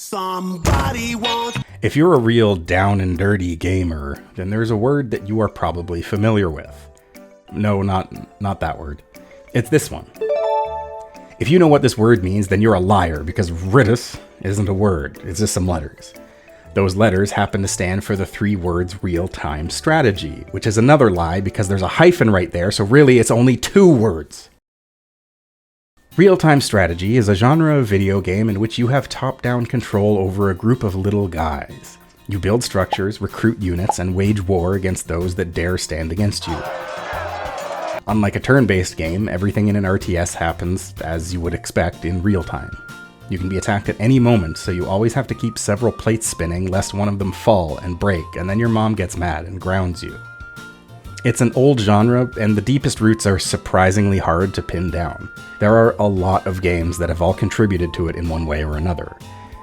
Somebody wants... If you're a real down and dirty gamer, then there's a word that you are probably familiar with. No, not that word. It's this one. If you know what this word means, then you're a liar, because Ritus isn't a word, it's just some letters. Those letters happen to stand for the 3 words real-time strategy, which is another lie because there's a hyphen right there, so really it's only 2 words. Real-time strategy is a genre of video game in which you have top-down control over a group of little guys. You build structures, recruit units, and wage war against those that dare stand against you. Unlike a turn-based game, everything in an RTS happens, as you would expect, in real time. You can be attacked at any moment, so you always have to keep several plates spinning lest one of them fall and break, and then your mom gets mad and grounds you. It's an old genre, and the deepest roots are surprisingly hard to pin down. There are a lot of games that have all contributed to it in one way or another.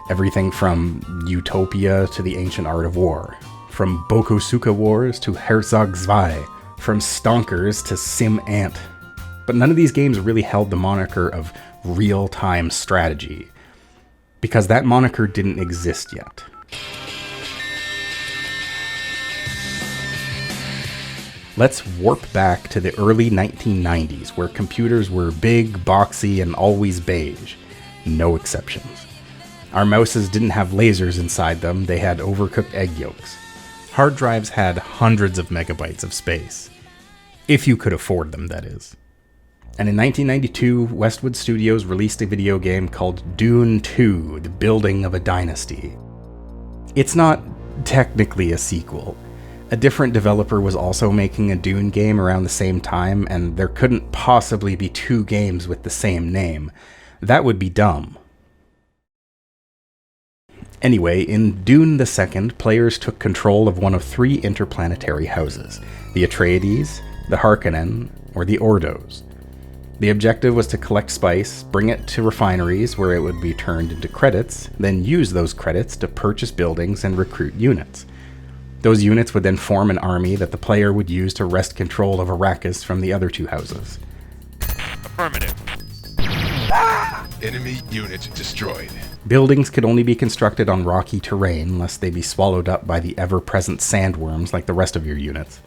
Everything from Utopia to the Ancient Art of War. From Bokosuka Wars to Herzog Zwei. From Stonkers to Sim Ant. But none of these games really held the moniker of real-time strategy, because that moniker didn't exist yet. Let's warp back to the early 1990s, where computers were big, boxy, and always beige. No exceptions. Our mouses didn't have lasers inside them, they had overcooked egg yolks. Hard drives had hundreds of megabytes of space. If you could afford them, that is. And in 1992, Westwood Studios released a video game called Dune II, The Building of a Dynasty. It's not technically a sequel. A different developer was also making a Dune game around the same time, and there couldn't possibly be 2 games with the same name. That would be dumb. Anyway, in Dune II, players took control of one of 3 interplanetary houses, the Atreides, the Harkonnen, or the Ordos. The objective was to collect spice, bring it to refineries where it would be turned into credits, then use those credits to purchase buildings and recruit units. Those units would then form an army that the player would use to wrest control of Arrakis from the other 2 houses. Affirmative. Enemy unit destroyed. Buildings could only be constructed on rocky terrain, lest they be swallowed up by the ever-present sandworms like the rest of your units.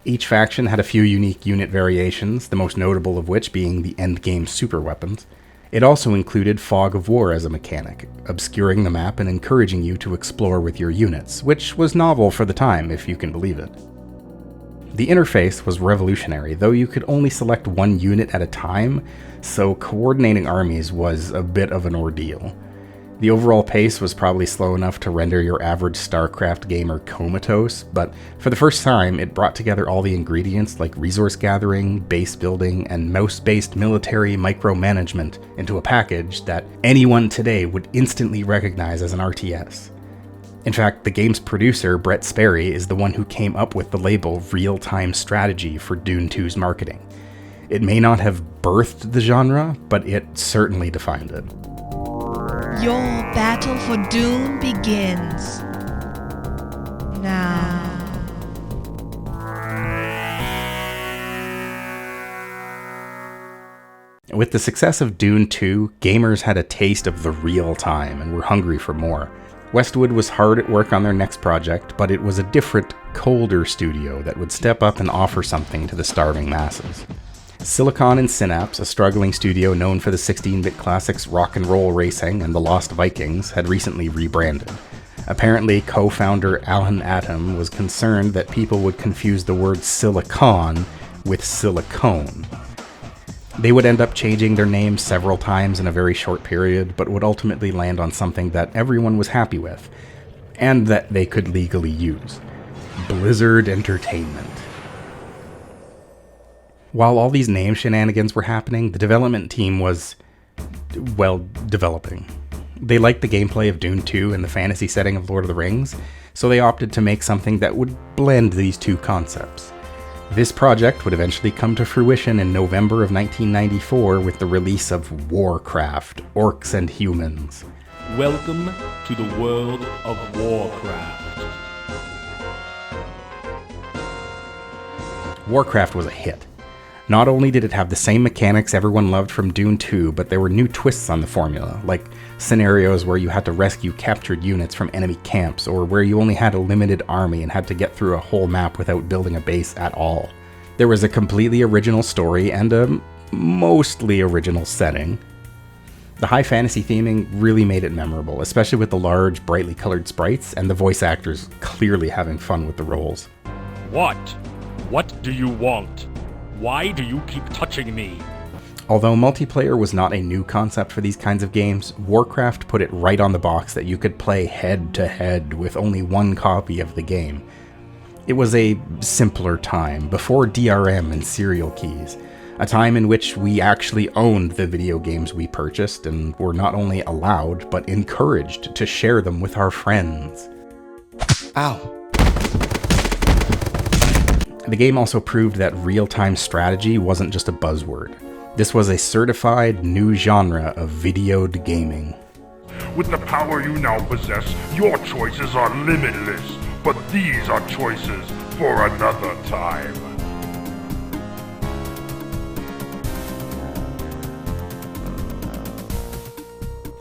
Each faction had a few unique unit variations, the most notable of which being the endgame superweapons. It also included fog of war as a mechanic, obscuring the map and encouraging you to explore with your units, which was novel for the time, if you can believe it. The interface was revolutionary, though you could only select one unit at a time, so coordinating armies was a bit of an ordeal. The overall pace was probably slow enough to render your average StarCraft gamer comatose, but for the first time it brought together all the ingredients like resource gathering, base building, and mouse-based military micromanagement into a package that anyone today would instantly recognize as an RTS. In fact, the game's producer, Brett Sperry, is the one who came up with the label real-time strategy for Dune 2's marketing. It may not have birthed the genre, but it certainly defined it. Your battle for Dune begins now. With the success of Dune 2, gamers had a taste of the real time and were hungry for more. Westwood was hard at work on their next project, but it was a different, colder studio that would step up and offer something to the starving masses. Silicon and Synapse, a struggling studio known for the 16-bit classics Rock and Roll Racing and The Lost Vikings, had recently rebranded. Apparently, co-founder Alan Atom was concerned that people would confuse the word silicon with silicone. They would end up changing their name several times in a very short period, but would ultimately land on something that everyone was happy with, and that they could legally use. Blizzard Entertainment. While all these name shenanigans were happening, the development team was, well, developing. They liked the gameplay of Dune 2 and the fantasy setting of Lord of the Rings, so they opted to make something that would blend these 2 concepts. This project would eventually come to fruition in November of 1994 with the release of Warcraft, Orcs and Humans. Welcome to the world of Warcraft. Warcraft was a hit. Not only did it have the same mechanics everyone loved from Dune II, but there were new twists on the formula, like scenarios where you had to rescue captured units from enemy camps, or where you only had a limited army and had to get through a whole map without building a base at all. There was a completely original story and a mostly original setting. The high fantasy theming really made it memorable, especially with the large, brightly colored sprites and the voice actors clearly having fun with the roles. What? What do you want? Why do you keep touching me? Although multiplayer was not a new concept for these kinds of games, Warcraft put it right on the box that you could play head-to-head with only one copy of the game. It was a simpler time, before DRM and serial keys, a time in which we actually owned the video games we purchased and were not only allowed, but encouraged to share them with our friends. Ow. The game also proved that real-time strategy wasn't just a buzzword. This was a certified new genre of videoed gaming. With the power you now possess, your choices are limitless, but these are choices for another time.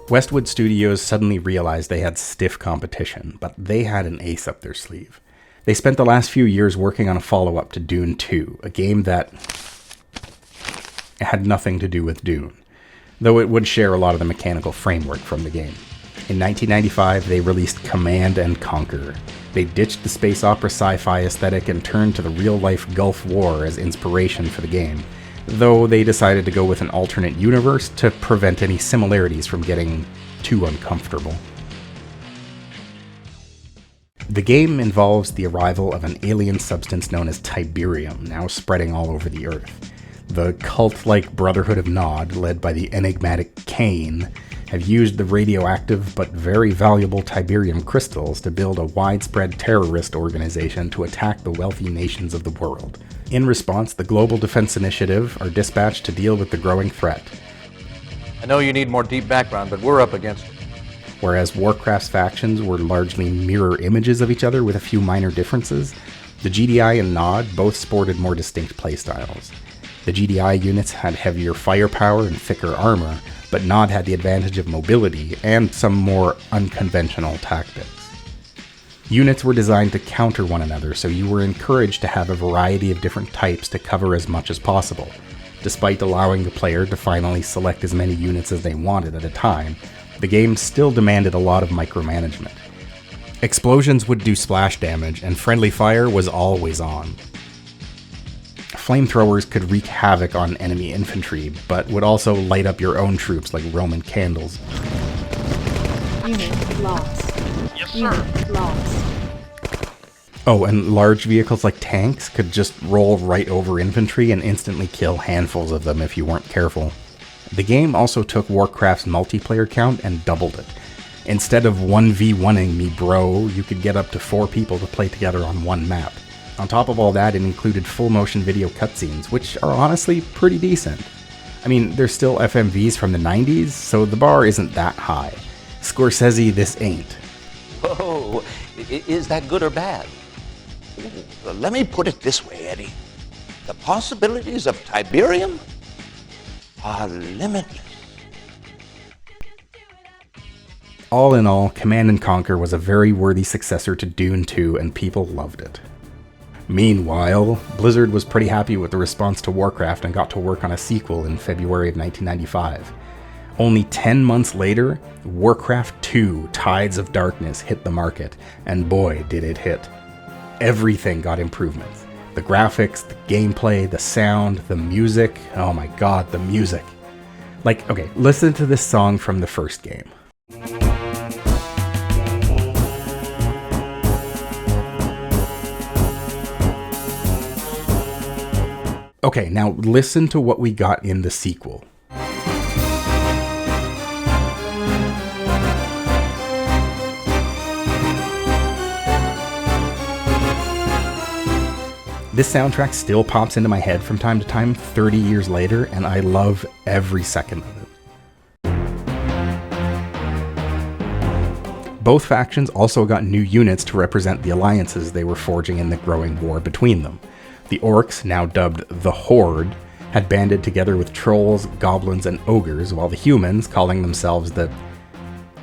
Westwood Studios suddenly realized they had stiff competition, but they had an ace up their sleeve. They spent the last few years working on a follow-up to Dune II, a game that had nothing to do with Dune, though it would share a lot of the mechanical framework from the game. In 1995, they released Command and Conquer. They ditched the space opera sci-fi aesthetic and turned to the real-life Gulf War as inspiration for the game, though they decided to go with an alternate universe to prevent any similarities from getting too uncomfortable. The game involves the arrival of an alien substance known as Tiberium, now spreading all over the Earth. The cult-like Brotherhood of Nod, led by the enigmatic Cain, have used the radioactive but very valuable Tiberium crystals to build a widespread terrorist organization to attack the wealthy nations of the world. In response, the Global Defense Initiative are dispatched to deal with the growing threat. I know you need more deep background, but we're up against it. Whereas Warcraft's factions were largely mirror images of each other with a few minor differences, the GDI and Nod both sported more distinct playstyles. The GDI units had heavier firepower and thicker armor, but Nod had the advantage of mobility and some more unconventional tactics. Units were designed to counter one another, so you were encouraged to have a variety of different types to cover as much as possible. Despite allowing the player to finally select as many units as they wanted at a time, the game still demanded a lot of micromanagement. Explosions would do splash damage, and friendly fire was always on. Flamethrowers could wreak havoc on enemy infantry, but would also light up your own troops like Roman candles. Unit lost. Yes, Unit lost. Oh, and large vehicles like tanks could just roll right over infantry and instantly kill handfuls of them if you weren't careful. The game also took Warcraft's multiplayer count and doubled it. Instead of 1v1ing me bro, you could get up to 4 people to play together on one map. On top of all that, it included full motion video cutscenes, which are honestly pretty decent. I mean, they're still FMVs from the 90s, so the bar isn't that high. Scorsese, this ain't. Oh, is that good or bad? Let me put it this way, Eddie. The possibilities of Tiberium are limitless. All in all, Command & Conquer was a very worthy successor to Dune II, and people loved it. Meanwhile, Blizzard was pretty happy with the response to Warcraft and got to work on a sequel in February of 1995. Only 10 months later, Warcraft II: Tides of Darkness hit the market, and boy did it hit. Everything got improvements. The graphics, the gameplay, the sound, the music. Oh my god, the music. Like, okay, listen to this song from the first game. Okay, now listen to what we got in the sequel. This soundtrack still pops into my head from time to time 30 years later, and I love every second of it. Both factions also got new units to represent the alliances they were forging in the growing war between them. The Orcs, now dubbed the Horde, had banded together with trolls, goblins, and ogres, while the humans, calling themselves the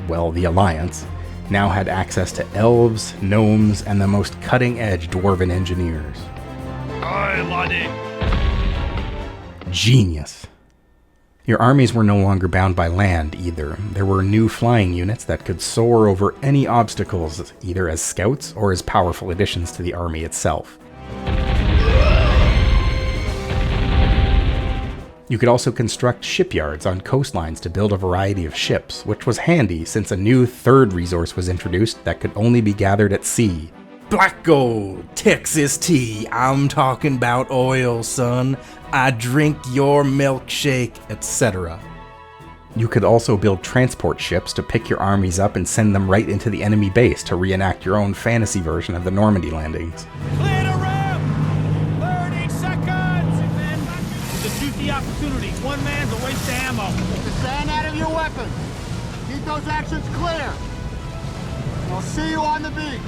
Alliance, now had access to elves, gnomes, and the most cutting-edge dwarven engineers. Aye, laddie. Genius. Your armies were no longer bound by land, either. There were new flying units that could soar over any obstacles, either as scouts or as powerful additions to the army itself. You could also construct shipyards on coastlines to build a variety of ships, which was handy since a new third resource was introduced that could only be gathered at sea. Black gold, Texas tea, I'm talking about oil, son. I drink your milkshake, etc. You could also build transport ships to pick your armies up and send them right into the enemy base to reenact your own fantasy version of the Normandy landings. Clear the rim! 30 seconds! It's a juicy opportunity. One man's a waste of ammo. Get the sand out of your weapons. Keep those actions clear. I'll see you on the beach.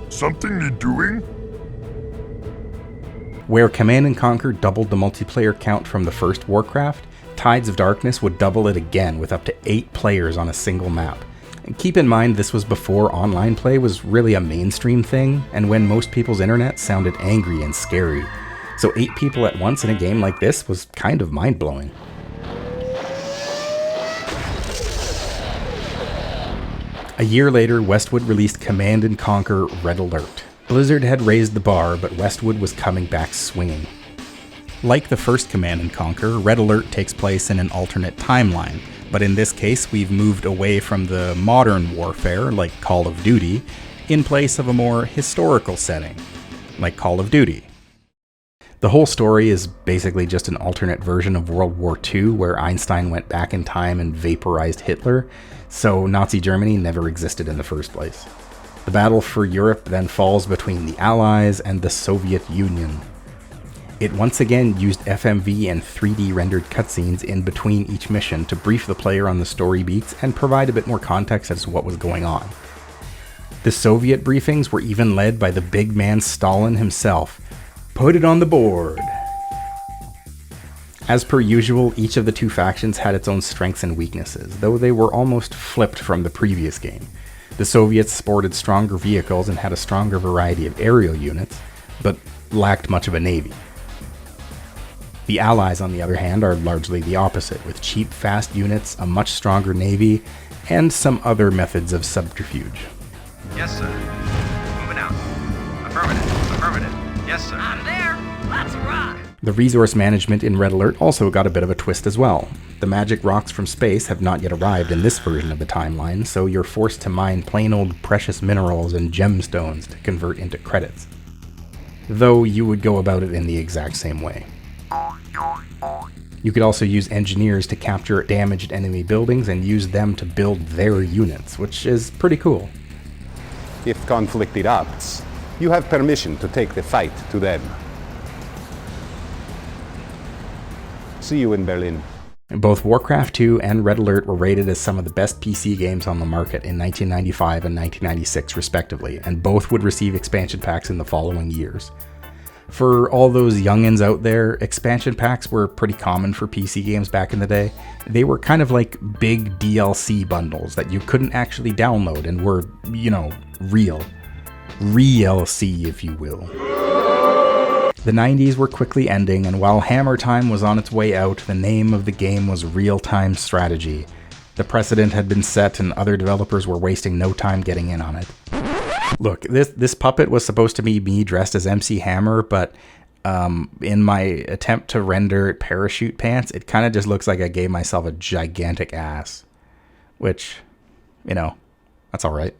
Something you doing? Where Command & Conquer doubled the multiplayer count from the first Warcraft, Tides of Darkness would double it again with up to 8 players on a single map. And keep in mind this was before online play was really a mainstream thing, and when most people's internet sounded angry and scary. So 8 people at once in a game like this was kind of mind-blowing. A year later, Westwood released Command & Conquer Red Alert. Blizzard had raised the bar, but Westwood was coming back swinging. Like the first Command & Conquer, Red Alert takes place in an alternate timeline, but in this case we've moved away from the modern warfare, like Call of Duty, in place of a more historical setting, like Call of Duty. The whole story is basically just an alternate version of World War II, where Einstein went back in time and vaporized Hitler, so Nazi Germany never existed in the first place. The battle for Europe then falls between the Allies and the Soviet Union. It once again used FMV and 3D rendered cutscenes in between each mission to brief the player on the story beats and provide a bit more context as to what was going on. The Soviet briefings were even led by the big man Stalin himself. Put it on the board! As per usual, each of the two factions had its own strengths and weaknesses, though they were almost flipped from the previous game. The Soviets sported stronger vehicles and had a stronger variety of aerial units, but lacked much of a navy. The Allies, on the other hand, are largely the opposite, with cheap, fast units, a much stronger navy, and some other methods of subterfuge. Yes, sir. Moving out. Affirmative. Affirmative. Yes, sir. Out of there. Let's rock. The resource management in Red Alert also got a bit of a twist as well. The magic rocks from space have not yet arrived in this version of the timeline, so you're forced to mine plain old precious minerals and gemstones to convert into credits. Though you would go about it in the exact same way. You could also use engineers to capture damaged enemy buildings and use them to build their units, which is pretty cool. If conflict erupts, you have permission to take the fight to them. See you in Berlin. Both Warcraft II and Red Alert were rated as some of the best PC games on the market in 1995 and 1996 respectively, and both would receive expansion packs in the following years. For all those youngins out there, expansion packs were pretty common for PC games back in the day. They were kind of like big DLC bundles that you couldn't actually download and were, real. Real-C, if you will. The 90s were quickly ending, and while Hammer Time was on its way out, the name of the game was Real-Time Strategy. The precedent had been set and other developers were wasting no time getting in on it. Look, this puppet was supposed to be me dressed as MC Hammer, but in my attempt to render parachute pants, it kind of just looks like I gave myself a gigantic ass. Which, that's alright.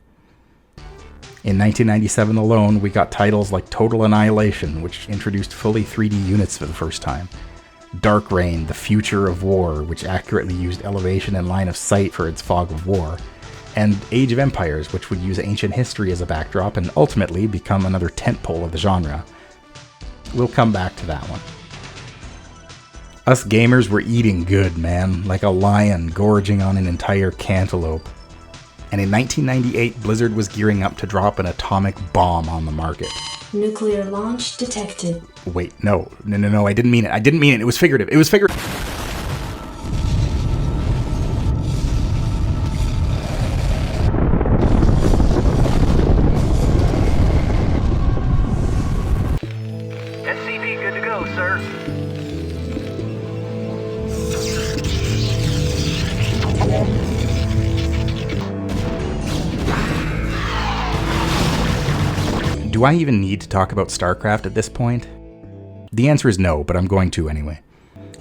In 1997 alone, we got titles like Total Annihilation, which introduced fully 3D units for the first time. Dark Reign, The Future of War, which accurately used elevation and line of sight for its fog of war. and Age of Empires, which would use ancient history as a backdrop and ultimately become another tentpole of the genre. We'll come back to that one. Us gamers were eating good, man, like a lion gorging on an entire cantaloupe. And in 1998, Blizzard was gearing up to drop an atomic bomb on the market. Nuclear launch detected. Wait, no, I didn't mean it. It was figurative. SCV good to go, sir. Do I even need to talk about StarCraft at this point? The answer is no, but I'm going to anyway.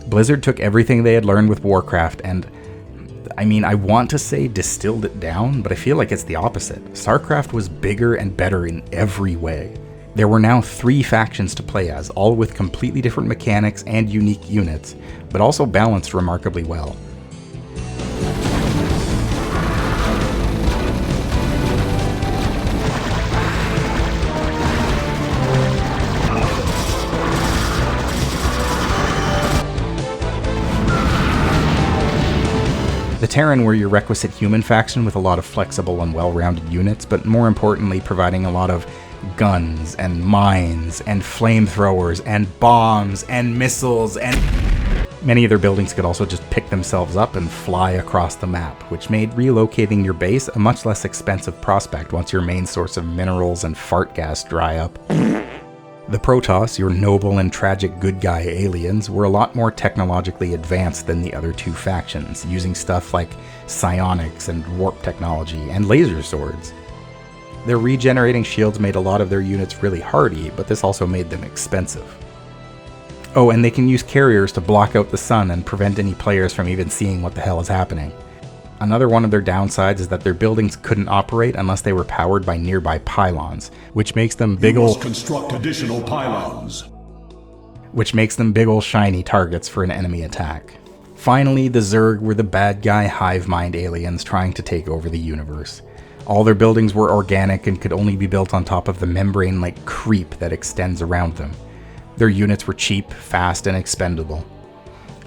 Blizzard took everything they had learned with Warcraft and, I want to say distilled it down, but I feel like it's the opposite. StarCraft was bigger and better in every way. There were now 3 factions to play as, all with completely different mechanics and unique units, but also balanced remarkably well. The Terran were your requisite human faction with a lot of flexible and well-rounded units, but more importantly providing a lot of guns and mines and flamethrowers and bombs and missiles, and many of their buildings could also just pick themselves up and fly across the map, which made relocating your base a much less expensive prospect once your main source of minerals and fart gas dry up. The Protoss, your noble and tragic good guy aliens, were a lot more technologically advanced than the other 2 factions, using stuff like psionics and warp technology and laser swords. Their regenerating shields made a lot of their units really hardy, but this also made them expensive. Oh, and they can use carriers to block out the sun and prevent any players from even seeing what the hell is happening. Another one of their downsides is that their buildings couldn't operate unless they were powered by nearby pylons, which makes them big ol' construct additional pylons. Which makes them big ol' shiny targets for an enemy attack. Finally, the Zerg were the bad guy hive mind aliens trying to take over the universe. All their buildings were organic and could only be built on top of the membrane-like creep that extends around them. Their units were cheap, fast, and expendable.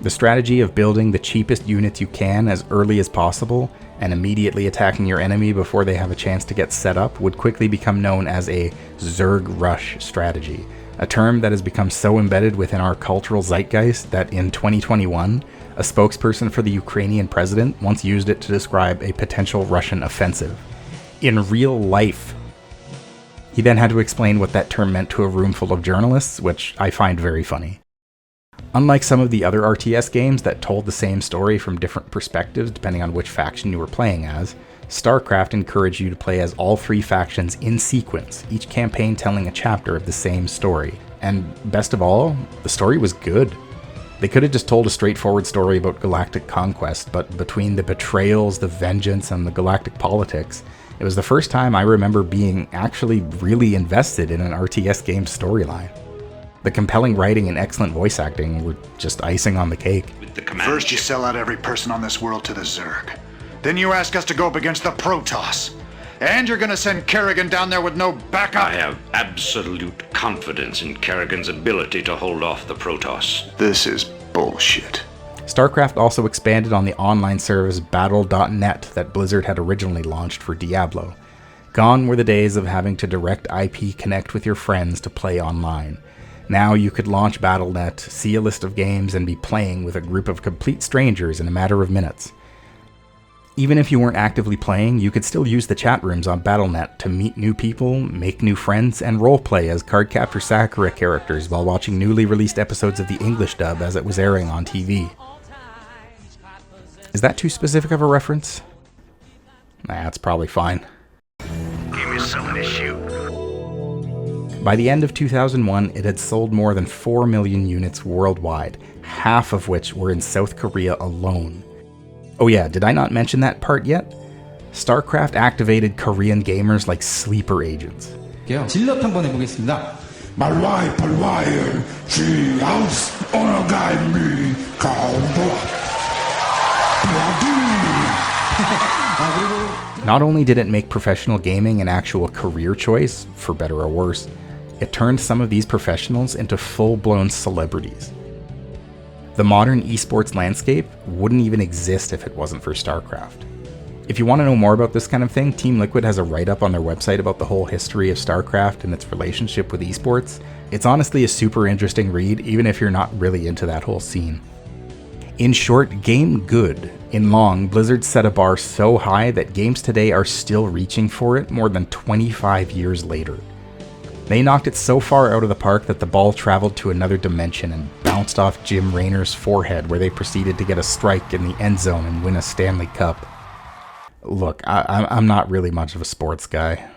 The strategy of building the cheapest units you can as early as possible and immediately attacking your enemy before they have a chance to get set up would quickly become known as a Zerg Rush strategy, a term that has become so embedded within our cultural zeitgeist that in 2021, a spokesperson for the Ukrainian president once used it to describe a potential Russian offensive. In real life. He then had to explain what that term meant to a room full of journalists, which I find very funny. Unlike some of the other RTS games that told the same story from different perspectives depending on which faction you were playing as, StarCraft encouraged you to play as all 3 factions in sequence, each campaign telling a chapter of the same story. And best of all, the story was good. They could have just told a straightforward story about galactic conquest, but between the betrayals, the vengeance, and the galactic politics, it was the first time I remember being actually really invested in an RTS game's storyline. The compelling writing and excellent voice acting were just icing on the cake. First you sell out every person on this world to the Zerg. Then you ask us to go up against the Protoss. And you're gonna send Kerrigan down there with no backup? I have absolute confidence in Kerrigan's ability to hold off the Protoss. This is bullshit. StarCraft also expanded on the online service Battle.net that Blizzard had originally launched for Diablo. Gone were the days of having to direct IP connect with your friends to play online. Now you could launch Battle.net, see a list of games, and be playing with a group of complete strangers in a matter of minutes. Even if you weren't actively playing, you could still use the chat rooms on Battle.net to meet new people, make new friends, and roleplay as Cardcaptor Sakura characters while watching newly released episodes of the English dub as it was airing on TV. Is that too specific of a reference? Nah, it's probably fine. Give me something to shoot. By the end of 2001, it had sold more than 4 million units worldwide, half of which were in South Korea alone. Oh yeah, did I not mention that part yet? StarCraft activated Korean gamers like sleeper agents. 진력 한번 해보겠습니다. Not only did it make professional gaming an actual career choice, for better or worse, it turned some of these professionals into full-blown celebrities. The modern esports landscape wouldn't even exist if it wasn't for StarCraft. If you want to know more about this kind of thing, Team Liquid has a write-up on their website about the whole history of StarCraft and its relationship with esports. It's honestly a super interesting read, even if you're not really into that whole scene. In short, game good. In long, Blizzard set a bar so high that games today are still reaching for it more than 25 years later. They knocked it so far out of the park that the ball traveled to another dimension and bounced off Jim Raynor's forehead, where they proceeded to get a strike in the end zone and win a Stanley Cup. Look, I'm not really much of a sports guy.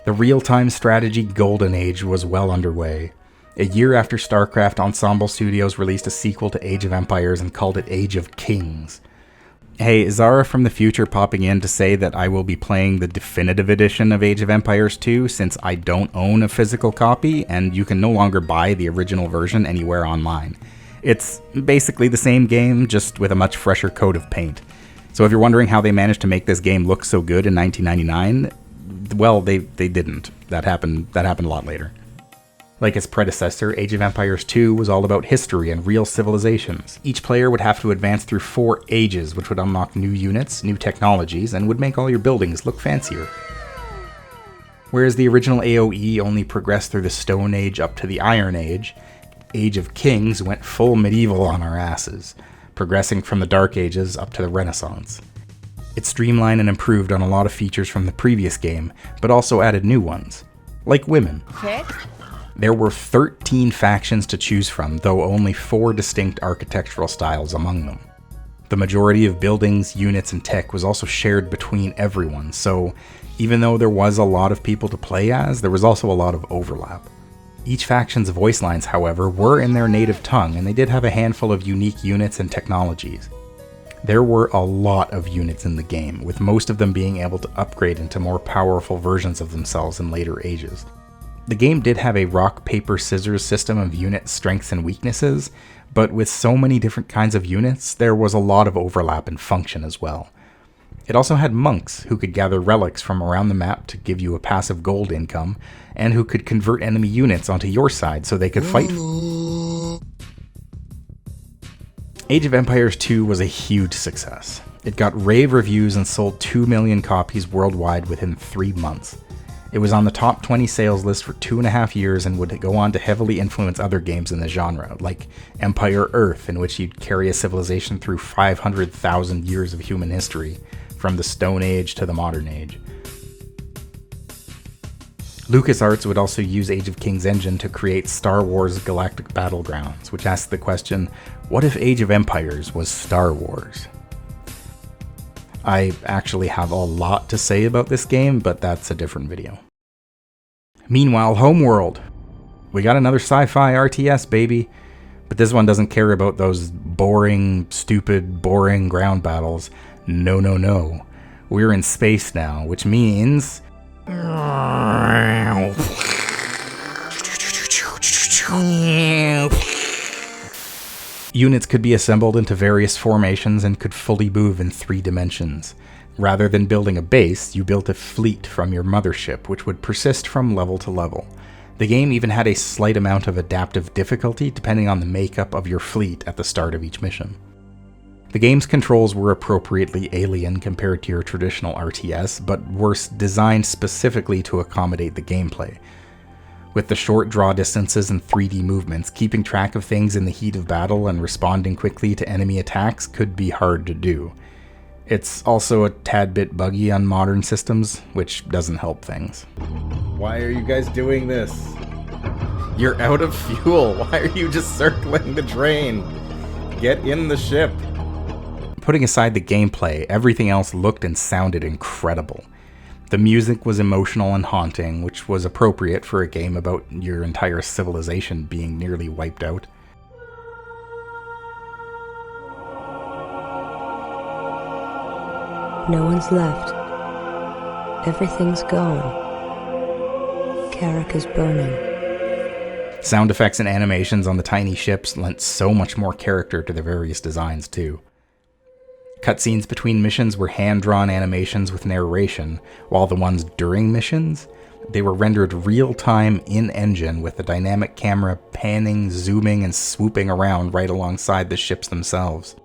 The real-time strategy golden age was well underway. A year after StarCraft, Ensemble Studios released a sequel to Age of Empires and called it Age of Kings. Hey, Zarah from the future popping in to say that I will be playing the definitive edition of Age of Empires 2 since I don't own a physical copy and you can no longer buy the original version anywhere online. It's basically the same game, just with a much fresher coat of paint. So if you're wondering how they managed to make this game look so good in 1999, well, they didn't. That happened a lot later. Like its predecessor, Age of Empires 2 was all about history and real civilizations. Each player would have to advance through 4 ages, which would unlock new units, new technologies, and would make all your buildings look fancier. Whereas the original AoE only progressed through the Stone Age up to the Iron Age, Age of Kings went full medieval on our asses, progressing from the Dark Ages up to the Renaissance. It streamlined and improved on a lot of features from the previous game, but also added new ones, like women. Okay. There were 13 factions to choose from, though only 4 distinct architectural styles among them. The majority of buildings, units, and tech was also shared between everyone, so even though there was a lot of people to play as, there was also a lot of overlap. Each faction's voice lines, however, were in their native tongue, and they did have a handful of unique units and technologies. There were a lot of units in the game, with most of them being able to upgrade into more powerful versions of themselves in later ages. The game did have a rock, paper, scissors system of unit strengths and weaknesses, but with so many different kinds of units, there was a lot of overlap in function as well. It also had monks who could gather relics from around the map to give you a passive gold income, and who could convert enemy units onto your side so they could fight. Age of Empires 2 was a huge success. It got rave reviews and sold 2 million copies worldwide within 3 months. It was on the top 20 sales list for 2.5 years and would go on to heavily influence other games in the genre, like Empire Earth, in which you'd carry a civilization through 500,000 years of human history, from the Stone Age to the Modern Age. LucasArts would also use Age of Kings engine to create Star Wars Galactic Battlegrounds, which asks the question, what if Age of Empires was Star Wars? I actually have a lot to say about this game, but that's a different video. Meanwhile, Homeworld. We got another sci-fi RTS, baby. But this one doesn't care about those boring, stupid, boring ground battles. No, no, no. We're in space now, which means... Units could be assembled into various formations and could fully move in 3 dimensions. Rather than building a base, you built a fleet from your mothership, which would persist from level to level. The game even had a slight amount of adaptive difficulty depending on the makeup of your fleet at the start of each mission. The game's controls were appropriately alien compared to your traditional RTS, but were designed specifically to accommodate the gameplay. With the short draw distances and 3D movements, keeping track of things in the heat of battle and responding quickly to enemy attacks could be hard to do. It's also a tad bit buggy on modern systems, which doesn't help things. Why are you guys doing this? You're out of fuel. Why are you just circling the drain? Get in the ship. Putting aside the gameplay, everything else looked and sounded incredible. The music was emotional and haunting, which was appropriate for a game about your entire civilization being nearly wiped out. No one's left. Everything's gone. Carrick is burning. Sound effects and animations on the tiny ships lent so much more character to the various designs too. Cutscenes between missions were hand-drawn animations with narration, while the ones during missions, they were rendered real-time in-engine with the dynamic camera panning, zooming, and swooping around right alongside the ships themselves.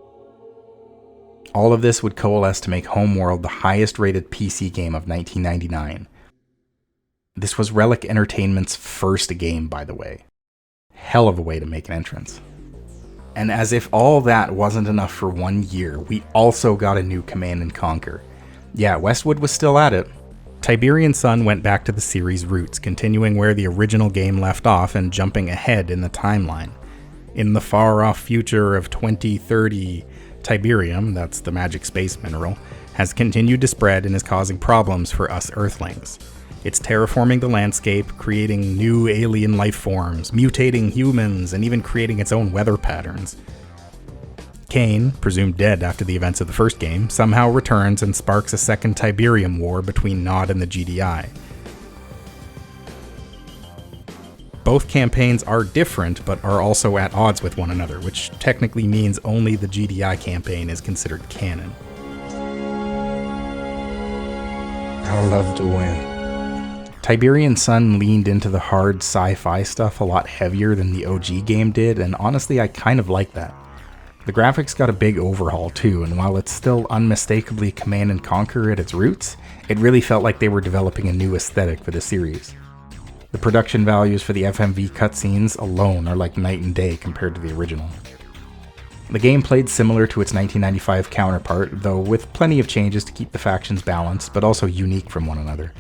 All of this would coalesce to make Homeworld the highest-rated PC game of 1999. This was Relic Entertainment's first game, by the way. Hell of a way to make an entrance. And as if all that wasn't enough for 1 year, we also got a new Command & Conquer. Yeah, Westwood was still at it. Tiberian Sun went back to the series' roots, continuing where the original game left off and jumping ahead in the timeline. In the far-off future of 2030, Tiberium, that's the magic space mineral, has continued to spread and is causing problems for us Earthlings. It's terraforming the landscape, creating new alien life forms, mutating humans, and even creating its own weather patterns. Cain, presumed dead after the events of the first game, somehow returns and sparks a second Tiberium War between Nod and the GDI. Both campaigns are different, but are also at odds with one another, which technically means only the GDI campaign is considered canon. I love to win. Tiberian Sun leaned into the hard sci-fi stuff a lot heavier than the OG game did, and honestly I kind of like that. The graphics got a big overhaul too, and while it's still unmistakably Command & Conquer at its roots, it really felt like they were developing a new aesthetic for the series. The production values for the FMV cutscenes alone are like night and day compared to the original. The game played similar to its 1995 counterpart, though with plenty of changes to keep the factions balanced, but also unique from one another.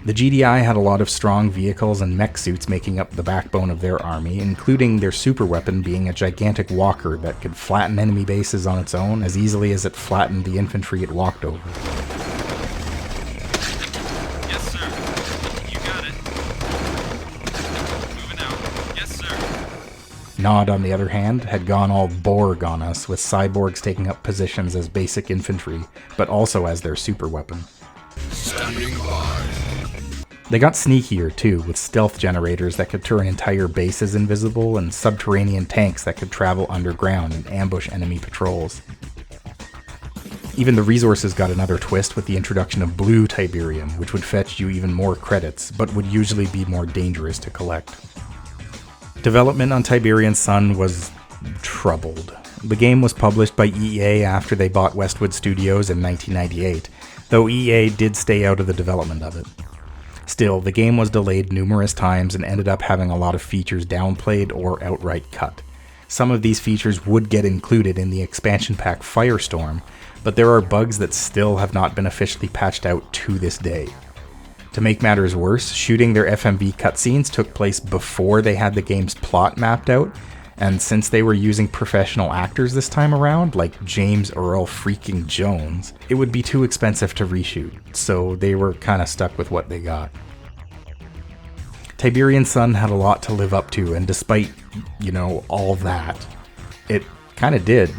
The GDI had a lot of strong vehicles and mech suits making up the backbone of their army, including their super weapon being a gigantic walker that could flatten enemy bases on its own as easily as it flattened the infantry it walked over. Yes, sir. You got it. Moving out. Yes, sir. Nod, on the other hand, had gone all Borg on us, with cyborgs taking up positions as basic infantry, but also as their super weapon. Standing by. They got sneakier too, with stealth generators that could turn entire bases invisible and subterranean tanks that could travel underground and ambush enemy patrols. Even the resources got another twist with the introduction of blue Tiberium, which would fetch you even more credits, but would usually be more dangerous to collect. Development on Tiberian Sun was troubled. The game was published by EA after they bought Westwood Studios in 1998, though EA did stay out of the development of it. Still, the game was delayed numerous times and ended up having a lot of features downplayed or outright cut. Some of these features would get included in the expansion pack Firestorm, but there are bugs that still have not been officially patched out to this day. To make matters worse, shooting their FMV cutscenes took place before they had the game's plot mapped out, and since they were using professional actors this time around, like James Earl freaking Jones, it would be too expensive to reshoot, so they were kinda stuck with what they got. Tiberian Sun had a lot to live up to, and despite, all that, it kinda did.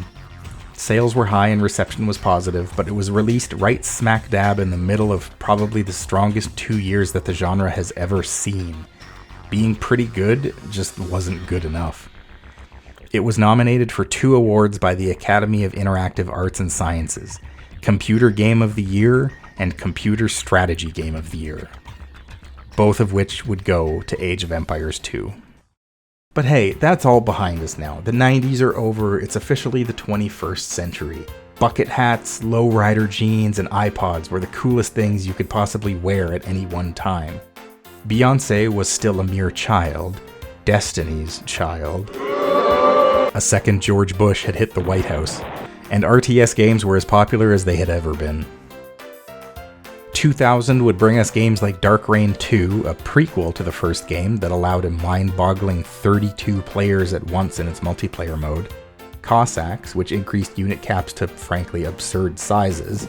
Sales were high and reception was positive, but it was released right smack dab in the middle of probably the strongest 2 years that the genre has ever seen. Being pretty good just wasn't good enough. It was nominated for 2 awards by the Academy of Interactive Arts and Sciences, Computer Game of the Year and Computer Strategy Game of the Year, both of which would go to Age of Empires 2. But hey, that's all behind us now. The 90s are over, it's officially the 21st century. Bucket hats, lowrider jeans, and iPods were the coolest things you could possibly wear at any one time. Beyoncé was still a mere child, Destiny's Child. A second George Bush had hit the White House, and RTS games were as popular as they had ever been. 2000 would bring us games like Dark Reign 2, a prequel to the first game that allowed a mind-boggling 32 players at once in its multiplayer mode, Cossacks, which increased unit caps to frankly absurd sizes,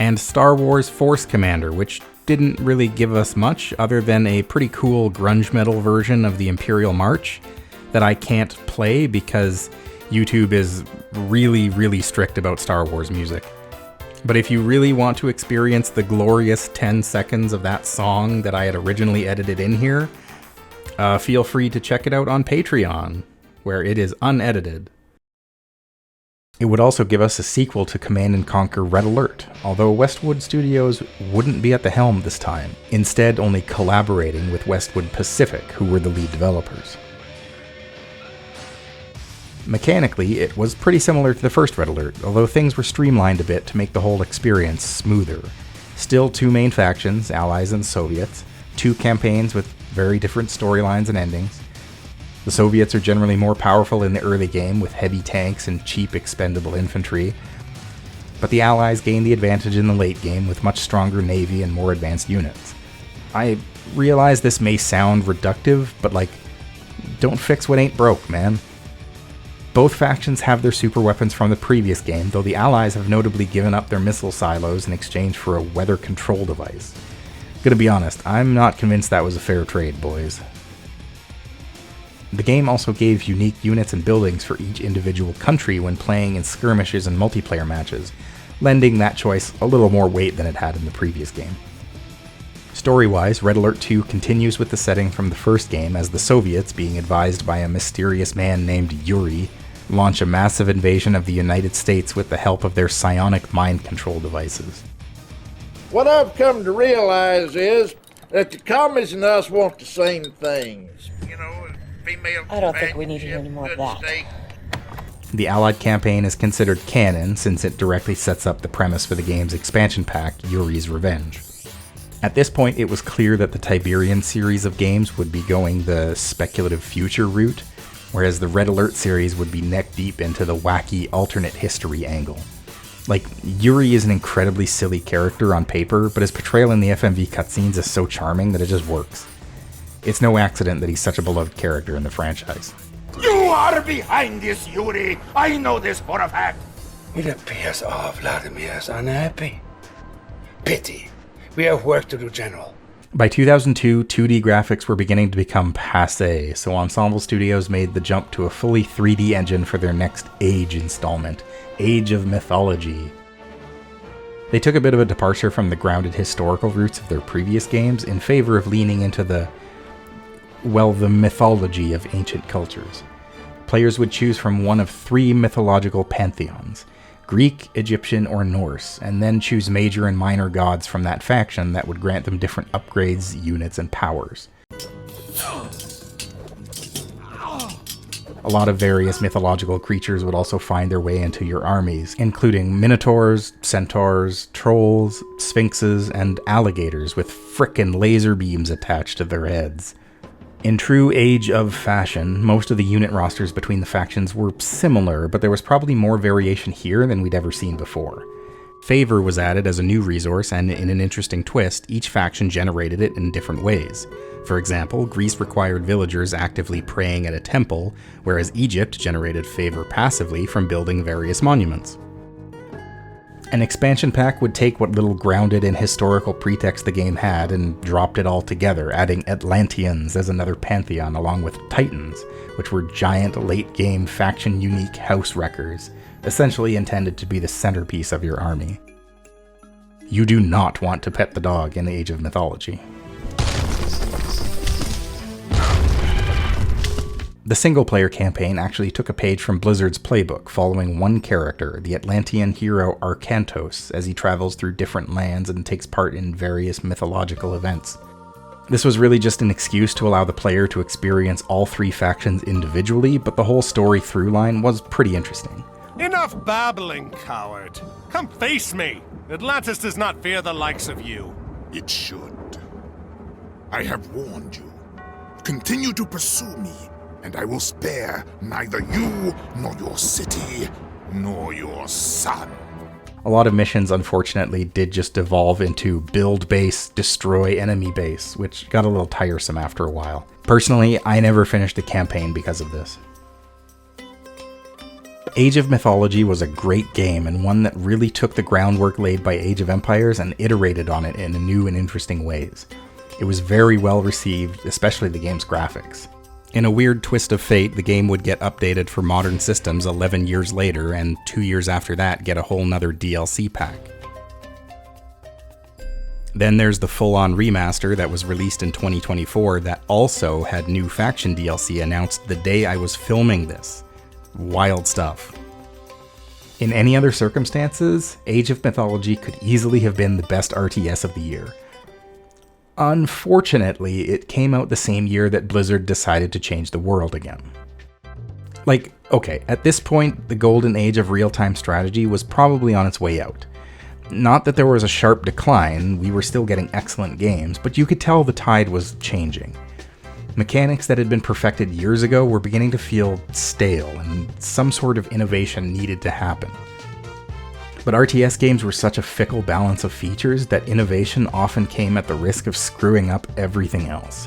and Star Wars Force Commander, which didn't really give us much other than a pretty cool grunge metal version of the Imperial March that I can't play because YouTube is really, really strict about Star Wars music. But if you really want to experience the glorious 10 seconds of that song that I had originally edited in here, feel free to check it out on Patreon, where it is unedited. It would also give us a sequel to Command & Conquer Red Alert, although Westwood Studios wouldn't be at the helm this time, instead only collaborating with Westwood Pacific, who were the lead developers. Mechanically, it was pretty similar to the first Red Alert, although things were streamlined a bit to make the whole experience smoother. Still 2 main factions, Allies and Soviets, 2 campaigns with very different storylines and endings. The Soviets are generally more powerful in the early game with heavy tanks and cheap expendable infantry, but the Allies gain the advantage in the late game with much stronger navy and more advanced units. I realize this may sound reductive, but don't fix what ain't broke, man. Both factions have their super weapons from the previous game, though the Allies have notably given up their missile silos in exchange for a weather control device. Gonna be honest, I'm not convinced that was a fair trade, boys. The game also gave unique units and buildings for each individual country when playing in skirmishes and multiplayer matches, lending that choice a little more weight than it had in the previous game. Story-wise, Red Alert 2 continues with the setting from the first game as the Soviets, being advised by a mysterious man named Yuri, launch a massive invasion of the United States with the help of their psionic mind control devices. What I've come to realize is that the commies and us want the same things. I don't think we need to hear any more of that. The Allied campaign is considered canon since it directly sets up the premise for the game's expansion pack, Yuri's Revenge. At this point, it was clear that the Tiberian series of games would be going the speculative future route, whereas the Red Alert series would be neck deep into the wacky alternate history angle. Yuri is an incredibly silly character on paper, but his portrayal in the FMV cutscenes is so charming that it just works. It's no accident that he's such a beloved character in the franchise. You are behind this, Yuri! I know this for a fact! It appears all Vladimir is unhappy. Pity. We have work to do, General. By 2002, 2D graphics were beginning to become passé, so Ensemble Studios made the jump to a fully 3D engine for their next Age installment, Age of Mythology. They took a bit of a departure from the grounded historical roots of their previous games in favor of leaning into the mythology of ancient cultures. Players would choose from one of 3 mythological pantheons, Greek, Egyptian, or Norse, and then choose major and minor gods from that faction that would grant them different upgrades, units, and powers. A lot of various mythological creatures would also find their way into your armies, including minotaurs, centaurs, trolls, sphinxes, and alligators with frickin' laser beams attached to their heads. In true Age of fashion, most of the unit rosters between the factions were similar, but there was probably more variation here than we'd ever seen before. Favor was added as a new resource, and in an interesting twist, each faction generated it in different ways. For example, Greece required villagers actively praying at a temple, whereas Egypt generated favor passively from building various monuments. An expansion pack would take what little grounded and historical pretext the game had and dropped it all together, adding Atlanteans as another pantheon along with Titans, which were giant late-game faction-unique house wreckers, essentially intended to be the centerpiece of your army. You do not want to pet the dog in Age of Mythology. The single-player campaign actually took a page from Blizzard's playbook, following one character, the Atlantean hero Arkantos, as he travels through different lands and takes part in various mythological events. This was really just an excuse to allow the player to experience all 3 factions individually, but the whole story through line was pretty interesting. Enough babbling, coward. Come face me. Atlantis does not fear the likes of you. It should. I have warned you. Continue to pursue me, and I will spare neither you, nor your city, nor your son. A lot of missions, unfortunately, did just devolve into build base, destroy enemy base, which got a little tiresome after a while. Personally, I never finished the campaign because of this. Age of Mythology was a great game, and one that really took the groundwork laid by Age of Empires and iterated on it in new and interesting ways. It was very well received, especially the game's graphics. In a weird twist of fate, the game would get updated for modern systems 11 years later, and 2 years after that get a whole nother DLC pack. Then there's the full-on remaster that was released in 2024 that also had new faction DLC announced the day I was filming this. Wild stuff. In any other circumstances, Age of Mythology could easily have been the best RTS of the year. Unfortunately, it came out the same year that Blizzard decided to change the world again. Like, okay, at this point, the golden age of real-time strategy was probably on its way out. Not that there was a sharp decline, we were still getting excellent games, but you could tell the tide was changing. Mechanics that had been perfected years ago were beginning to feel stale, and some sort of innovation needed to happen. But RTS games were such a fickle balance of features that innovation often came at the risk of screwing up everything else.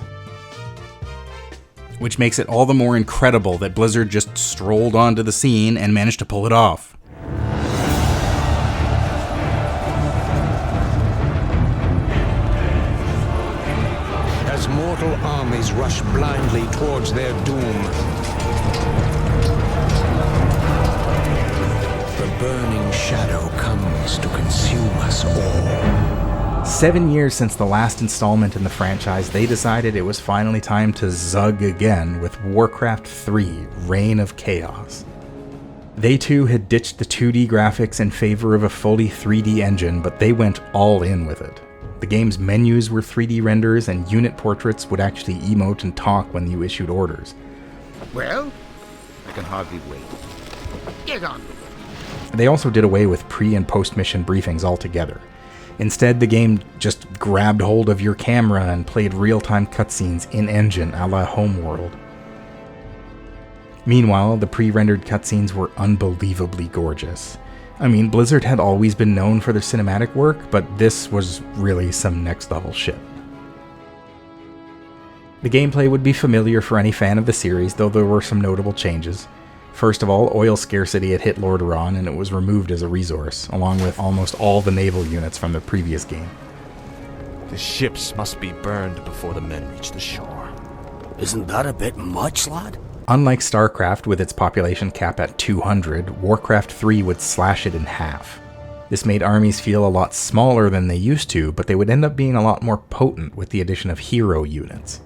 Which makes it all the more incredible that Blizzard just strolled onto the scene and managed to pull it off. As mortal armies rush blindly towards their doom, the burning shadow comes to consume us all. 7 years since the last installment in the franchise, they decided it was finally time to zug again with Warcraft III: Reign of Chaos. They too had ditched the 2D graphics in favor of a fully 3D engine, but they went all in with it. The game's menus were 3D renders, and unit portraits would actually emote and talk when you issued orders. Well, I can hardly wait. Get on. They also did away with pre- and post-mission briefings altogether. Instead, the game just grabbed hold of your camera and played real-time cutscenes in-engine a la Homeworld. Meanwhile, the pre-rendered cutscenes were unbelievably gorgeous. I mean, Blizzard had always been known for their cinematic work, but this was really some next-level shit. The gameplay would be familiar for any fan of the series, though there were some notable changes. First of all, oil scarcity had hit Lordaeron, and it was removed as a resource, along with almost all the naval units from the previous game. The ships must be burned before the men reach the shore. Isn't that a bit much, lad? Unlike StarCraft, with its population cap at 200, Warcraft III would slash it in half. This made armies feel a lot smaller than they used to, but they would end up being a lot more potent with the addition of hero units.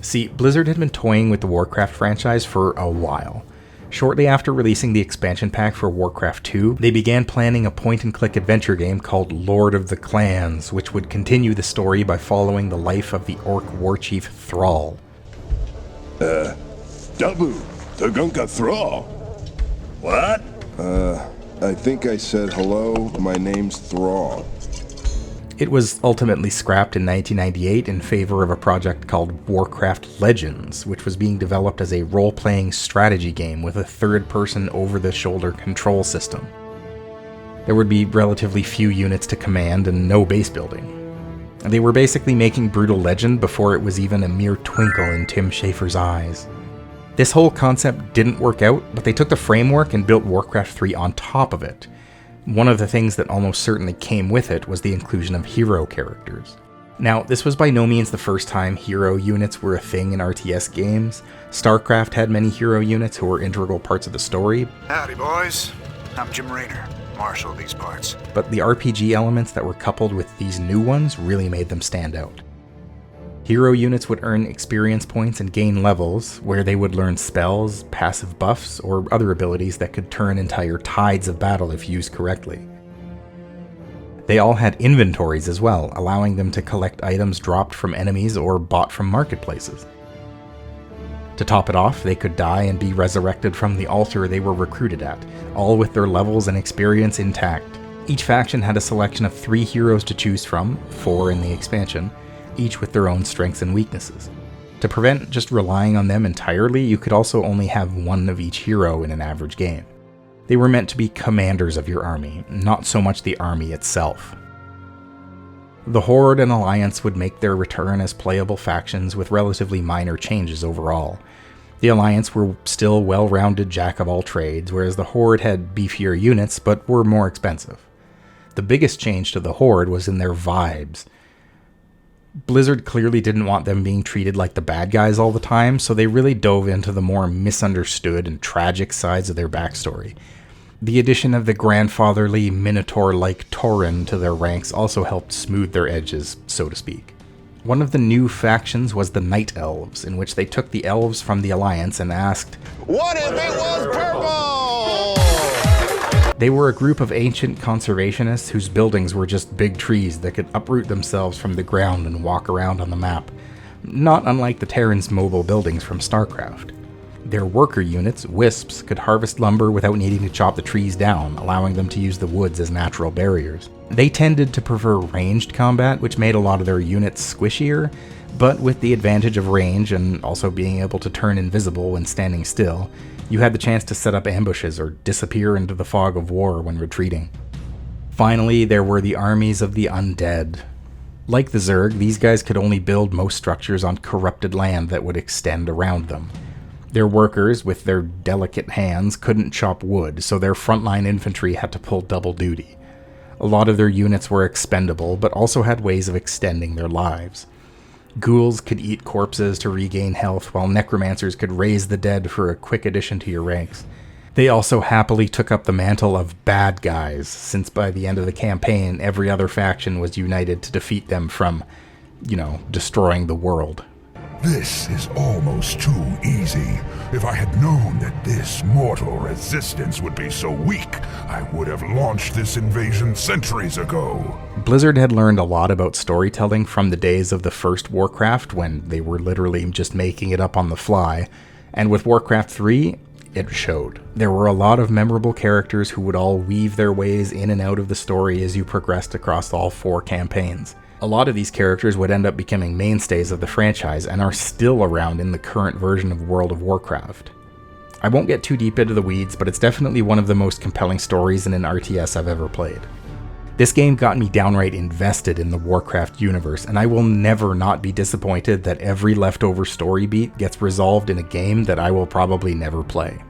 See, Blizzard had been toying with the Warcraft franchise for a while. Shortly after releasing the expansion pack for Warcraft II, they began planning a point-and-click adventure game called Lord of the Clans, which would continue the story by following the life of the Orc warchief Thrall. Dabu, Tagunka Thrall. What? I think I said hello, my name's Thrall. It was ultimately scrapped in 1998 in favor of a project called Warcraft Legends, which was being developed as a role-playing strategy game with a third-person over-the-shoulder control system. There would be relatively few units to command and no base building. They were basically making Brutal Legend before it was even a mere twinkle in Tim Schafer's eyes. This whole concept didn't work out, but they took the framework and built Warcraft 3 on top of it. One of the things that almost certainly came with it was the inclusion of hero characters. Now, this was by no means the first time hero units were a thing in RTS games. StarCraft had many hero units who were integral parts of the story. Howdy, boys. I'm Jim Raynor, marshal of these parts. But the RPG elements that were coupled with these new ones really made them stand out. Hero units would earn experience points and gain levels, where they would learn spells, passive buffs, or other abilities that could turn entire tides of battle if used correctly. They all had inventories as well, allowing them to collect items dropped from enemies or bought from marketplaces. To top it off, they could die and be resurrected from the altar they were recruited at, all with their levels and experience intact. Each faction had a selection of 3 heroes to choose from, 4 in the expansion, each with their own strengths and weaknesses. To prevent just relying on them entirely, you could also only have one of each hero in an average game. They were meant to be commanders of your army, not so much the army itself. The Horde and Alliance would make their return as playable factions with relatively minor changes overall. The Alliance were still well-rounded jack-of-all-trades, whereas the Horde had beefier units but were more expensive. The biggest change to the Horde was in their vibes. Blizzard clearly didn't want them being treated like the bad guys all the time, so they really dove into the more misunderstood and tragic sides of their backstory. The addition of the grandfatherly, minotaur-like Tauren to their ranks also helped smooth their edges, so to speak. One of the new factions was the Night Elves, in which they took the elves from the Alliance and asked, What if it was purple? They were a group of ancient conservationists whose buildings were just big trees that could uproot themselves from the ground and walk around on the map, not unlike the Terran's mobile buildings from StarCraft. Their worker units, Wisps, could harvest lumber without needing to chop the trees down, allowing them to use the woods as natural barriers. They tended to prefer ranged combat, which made a lot of their units squishier, but with the advantage of range and also being able to turn invisible when standing still, you had the chance to set up ambushes or disappear into the fog of war when retreating. Finally, there were the armies of the undead. Like the Zerg, these guys could only build most structures on corrupted land that would extend around them. Their workers, with their delicate hands, couldn't chop wood, so their frontline infantry had to pull double duty. A lot of their units were expendable, but also had ways of extending their lives. Ghouls could eat corpses to regain health, while necromancers could raise the dead for a quick addition to your ranks. They also happily took up the mantle of bad guys, since by the end of the campaign, every other faction was united to defeat them from, destroying the world. This is almost too easy. If I had known that this mortal resistance would be so weak, I would have launched this invasion centuries ago. Blizzard had learned a lot about storytelling from the days of the first Warcraft, when they were literally just making it up on the fly, and with Warcraft III, it showed. There were a lot of memorable characters who would all weave their ways in and out of the story as you progressed across all 4 campaigns. A lot of these characters would end up becoming mainstays of the franchise and are still around in the current version of World of Warcraft. I won't get too deep into the weeds, but it's definitely one of the most compelling stories in an RTS I've ever played. This game got me downright invested in the Warcraft universe, and I will never not be disappointed that every leftover story beat gets resolved in a game that I will probably never play.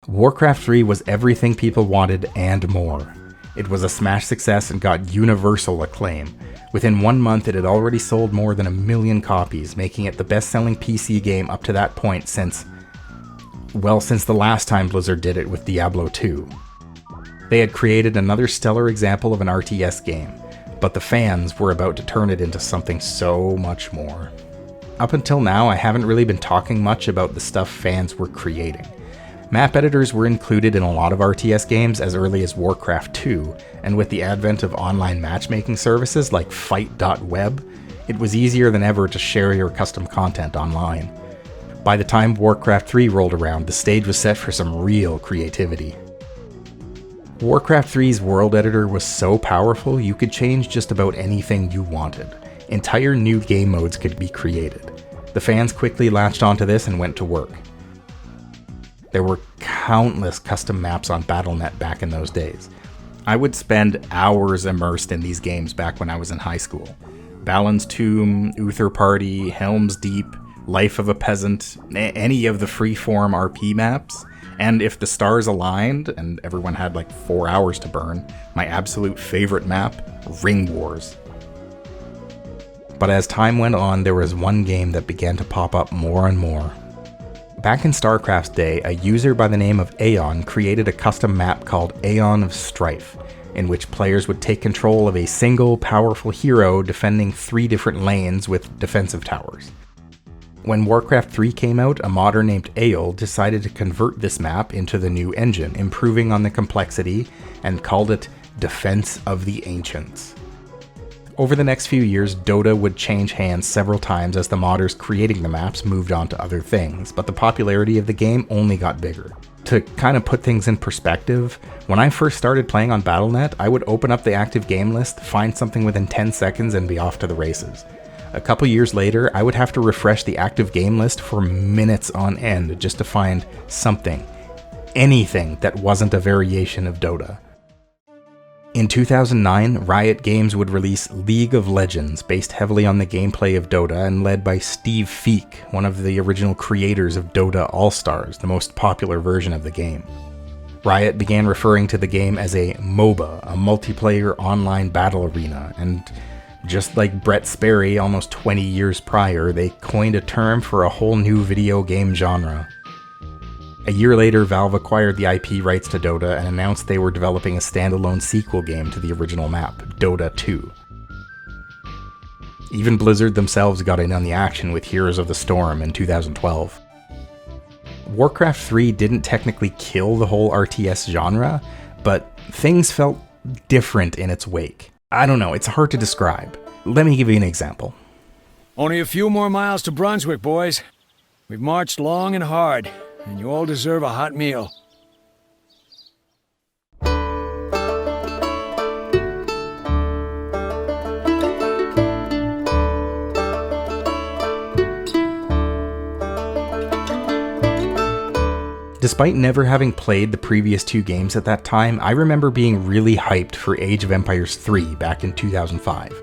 Warcraft 3 was everything people wanted and more. It was a smash success and got universal acclaim. Within 1 month, it had already sold more than 1 million copies, making it the best-selling PC game up to that point since the last time Blizzard did it with Diablo II. They had created another stellar example of an RTS game, but the fans were about to turn it into something so much more. Up until now, I haven't really been talking much about the stuff fans were creating. Map editors were included in a lot of RTS games as early as Warcraft II, and with the advent of online matchmaking services like Fight.web, it was easier than ever to share your custom content online. By the time Warcraft 3 rolled around, the stage was set for some real creativity. Warcraft 3's world editor was so powerful you could change just about anything you wanted. Entire new game modes could be created. The fans quickly latched onto this and went to work. There were countless custom maps on Battle.net back in those days. I would spend hours immersed in these games back when I was in high school. Balin's Tomb, Uther Party, Helm's Deep, Life of a Peasant, any of the freeform RP maps, and if the stars aligned and everyone had like 4 hours to burn, my absolute favorite map, Ring Wars. But as time went on, there was one game that began to pop up more and more. Back in StarCraft's day, a user by the name of Aeon created a custom map called Aeon of Strife, in which players would take control of a single, powerful hero defending 3 different lanes with defensive towers. When Warcraft 3 came out, a modder named Aeol decided to convert this map into the new engine, improving on the complexity, and called it Defense of the Ancients. Over the next few years, Dota would change hands several times as the modders creating the maps moved on to other things, but the popularity of the game only got bigger. To kind of put things in perspective, when I first started playing on Battle.net, I would open up the active game list, find something within 10 seconds, and be off to the races. A couple years later, I would have to refresh the active game list for minutes on end just to find something, anything that wasn't a variation of Dota. In 2009, Riot Games would release League of Legends, based heavily on the gameplay of Dota and led by Steve Feek, one of the original creators of Dota All-Stars, the most popular version of the game. Riot began referring to the game as a MOBA, a multiplayer online battle arena, and just like Brett Sperry almost 20 years prior, they coined a term for a whole new video game genre. A year later, Valve acquired the IP rights to Dota and announced they were developing a standalone sequel game to the original map, Dota II. Even Blizzard themselves got in on the action with Heroes of the Storm in 2012. Warcraft 3 didn't technically kill the whole RTS genre, but things felt different in its wake. I don't know, it's hard to describe. Let me give you an example. Only a few more miles to Brunswick, boys. We've marched long and hard, and you all deserve a hot meal. Despite never having played the previous two games at that time, I remember being really hyped for Age of Empires 3 back in 2005.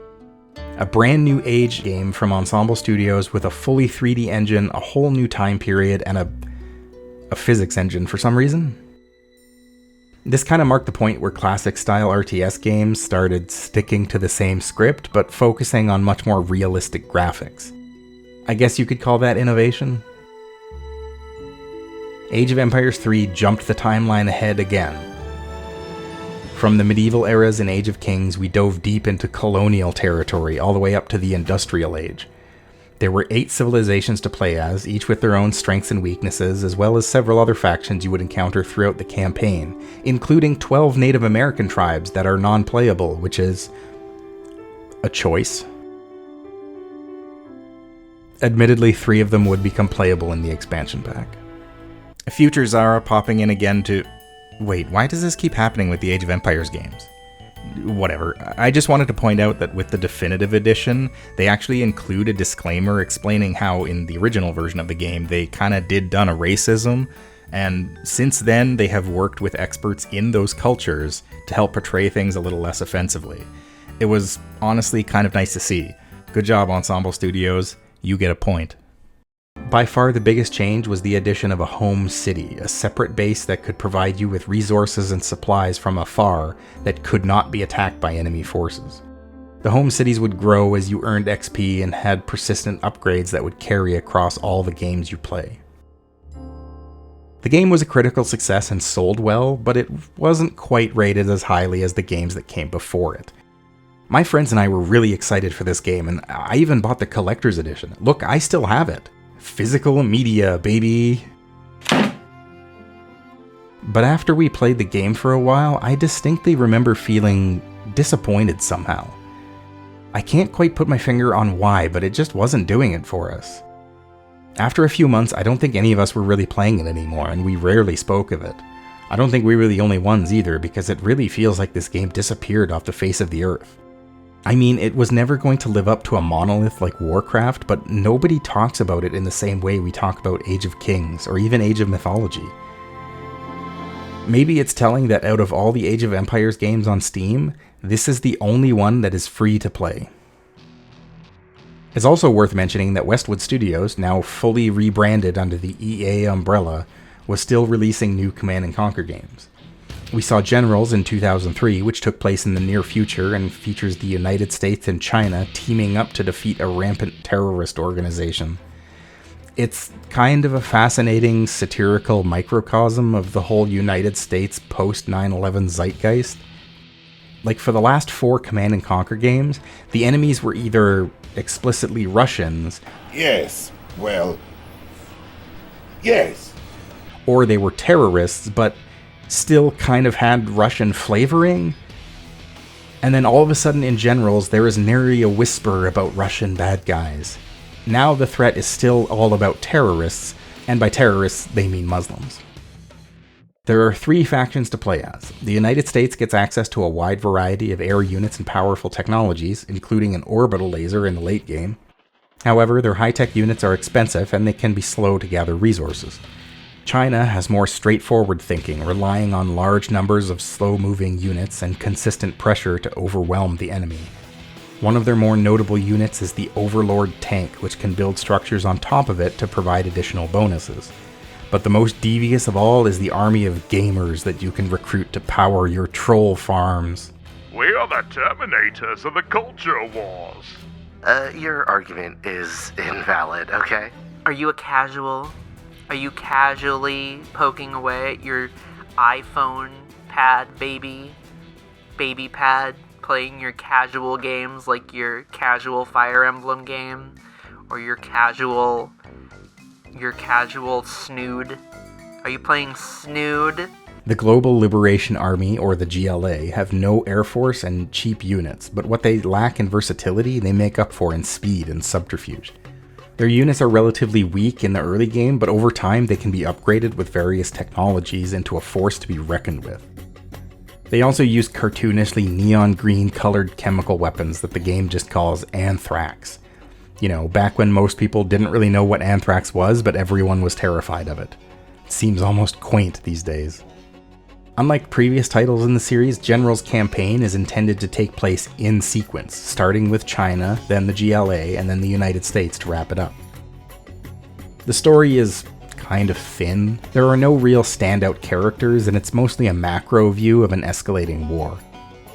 A brand new Age game from Ensemble Studios with a fully 3D engine, a whole new time period, and a physics engine for some reason. This kind of marked the point where classic-style RTS games started sticking to the same script, but focusing on much more realistic graphics. I guess you could call that innovation. Age of Empires 3 jumped the timeline ahead again. From the medieval eras in Age of Kings, we dove deep into colonial territory, all the way up to the Industrial Age. There were 8 civilizations to play as, each with their own strengths and weaknesses, as well as several other factions you would encounter throughout the campaign, including 12 Native American tribes that are non-playable, which is a choice. Admittedly, 3 of them would become playable in the expansion pack. Future Zarah popping in again to... Wait, why does this keep happening with the Age of Empires games? Whatever. I just wanted to point out that with the definitive edition, they actually include a disclaimer explaining how in the original version of the game they kinda done a racism, and since then they have worked with experts in those cultures to help portray things a little less offensively. It was honestly kind of nice to see. Good job, Ensemble Studios. You get a point. By far the biggest change was the addition of a home city, a separate base that could provide you with resources and supplies from afar that could not be attacked by enemy forces. The home cities would grow as you earned XP and had persistent upgrades that would carry across all the games you play. The game was a critical success and sold well, but it wasn't quite rated as highly as the games that came before it. My friends and I were really excited for this game, and I even bought the collector's edition. Look, I still have it. Physical media, baby. But after we played the game for a while, I distinctly remember feeling disappointed somehow. I can't quite put my finger on why, but it just wasn't doing it for us. After a few months, I don't think any of us were really playing it anymore, and we rarely spoke of it. I don't think we were the only ones either, because it really feels like this game disappeared off the face of the earth. I mean, it was never going to live up to a monolith like Warcraft, but nobody talks about it in the same way we talk about Age of Kings, or even Age of Mythology. Maybe it's telling that out of all the Age of Empires games on Steam, this is the only one that is free to play. It's also worth mentioning that Westwood Studios, now fully rebranded under the EA umbrella, was still releasing new Command & Conquer games. We saw Generals in 2003, which took place in the near future and features the United States and China teaming up to defeat a rampant terrorist organization. It's kind of a fascinating satirical microcosm of the whole United States post-9/11 zeitgeist. Like, for the last 4 Command & Conquer games, the enemies were either explicitly Russians... Yes, well... Yes. Or they were terrorists, but still kind of had Russian flavoring. And then all of a sudden in Generals, there is nary a whisper about Russian bad guys. Now the threat is still all about terrorists, and by terrorists, they mean Muslims. There are 3 factions to play as. The United States gets access to a wide variety of air units and powerful technologies, including an orbital laser in the late game. However, their high-tech units are expensive, and they can be slow to gather resources. China has more straightforward thinking, relying on large numbers of slow-moving units and consistent pressure to overwhelm the enemy. One of their more notable units is the Overlord tank, which can build structures on top of it to provide additional bonuses. But the most devious of all is the army of gamers that you can recruit to power your troll farms. We are the Terminators of the Culture Wars. Your argument is invalid, okay? Are you a casual? Are you casually poking away at your iPhone pad, baby pad, playing your casual games like your casual Fire Emblem game, or your casual your casual snood? Are you playing snood? The Global Liberation Army, or the GLA, have no air force and cheap units, but what they lack in versatility, they make up for in speed and subterfuge. Their units are relatively weak in the early game, but over time they can be upgraded with various technologies into a force to be reckoned with. They also use cartoonishly neon green colored chemical weapons that the game just calls anthrax. You know, back when most people didn't really know what anthrax was, but everyone was terrified of it. It seems almost quaint these days. Unlike previous titles in the series, General's campaign is intended to take place in sequence, starting with China, then the GLA, and then the United States to wrap it up. The story is kind of thin. There are no real standout characters, and it's mostly a macro view of an escalating war.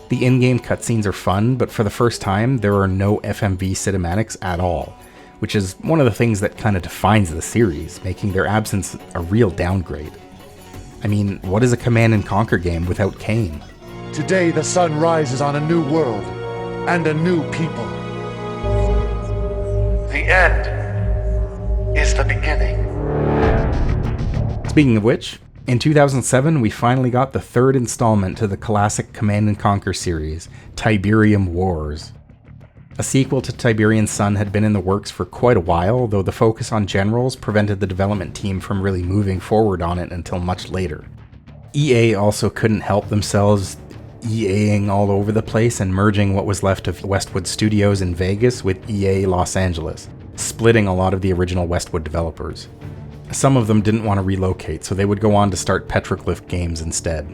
The in-game cutscenes are fun, but for the first time, there are no FMV cinematics at all, which is one of the things that kind of defines the series, making their absence a real downgrade. I mean, what is a Command & Conquer game without Kane? Today the sun rises on a new world and a new people. The end is the beginning. Speaking of which, in 2007 we finally got the third installment to the classic Command & Conquer series, Tiberium Wars. A sequel to Tiberian Sun had been in the works for quite a while, though the focus on generals prevented the development team from really moving forward on it until much later. EA also couldn't help themselves EAing all over the place and merging what was left of Westwood Studios in Vegas with EA Los Angeles, splitting a lot of the original Westwood developers. Some of them didn't want to relocate, so they would go on to start Petroglyph Games instead.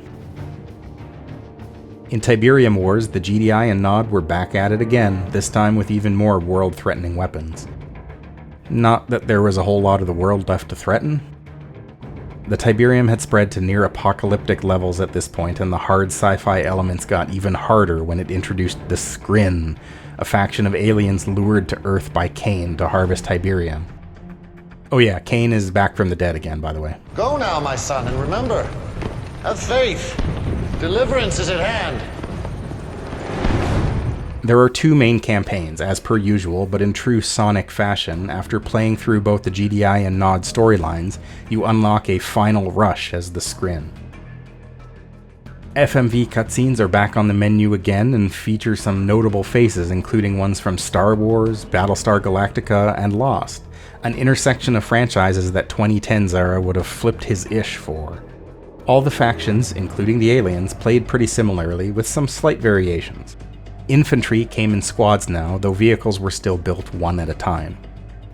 In Tiberium Wars, the GDI and Nod were back at it again, this time with even more world-threatening weapons. Not that there was a whole lot of the world left to threaten. The Tiberium had spread to near-apocalyptic levels at this point, and the hard sci-fi elements got even harder when it introduced the Skrin, a faction of aliens lured to Earth by Kane to harvest Tiberium. Oh yeah, Kane is back from the dead again, by the way. Go now, my son, and remember, have faith. Deliverance is at hand. There are two main campaigns, as per usual, but in true Sonic fashion, after playing through both the GDI and Nod storylines, you unlock a final rush as the Skrin. FMV cutscenes are back on the menu again and feature some notable faces, including ones from Star Wars, Battlestar Galactica, and Lost, an intersection of franchises that 2010 Zarah would have flipped his ish for. All the factions, including the aliens, played pretty similarly, with some slight variations. Infantry came in squads now, though vehicles were still built one at a time.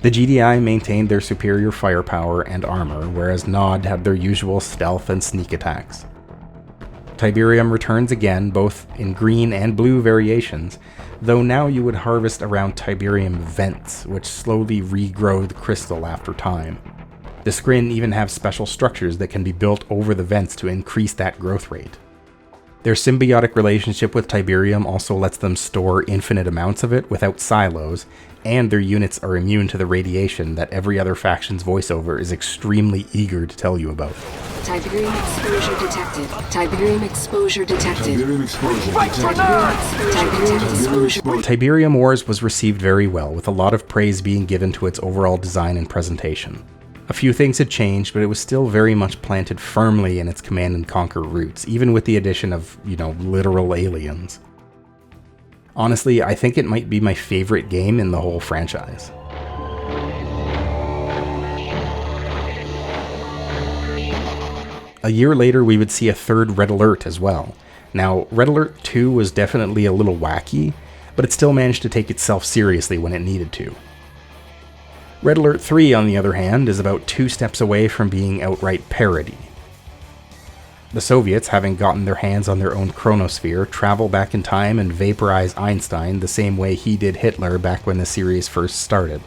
The GDI maintained their superior firepower and armor, whereas Nod had their usual stealth and sneak attacks. Tiberium returns again, both in green and blue variations, though now you would harvest around Tiberium vents, which slowly regrow the crystal after time. The Skrin even have special structures that can be built over the vents to increase that growth rate. Their symbiotic relationship with Tiberium also lets them store infinite amounts of it without silos, and their units are immune to the radiation that every other faction's voiceover is extremely eager to tell you about. Tiberium exposure detected. Tiberium exposure detected. Tiberium exposure detected. Tiberium Wars was received very well, with a lot of praise being given to its overall design and presentation. A few things had changed, but it was still very much planted firmly in its Command & Conquer roots, even with the addition of, literal aliens. Honestly, I think it might be my favorite game in the whole franchise. A year later, we would see a third Red Alert as well. Now, Red Alert 2 was definitely a little wacky, but it still managed to take itself seriously when it needed to. Red Alert 3, on the other hand, is about 2 steps away from being outright parody. The Soviets, having gotten their hands on their own chronosphere, travel back in time and vaporize Einstein the same way he did Hitler back when the series first started.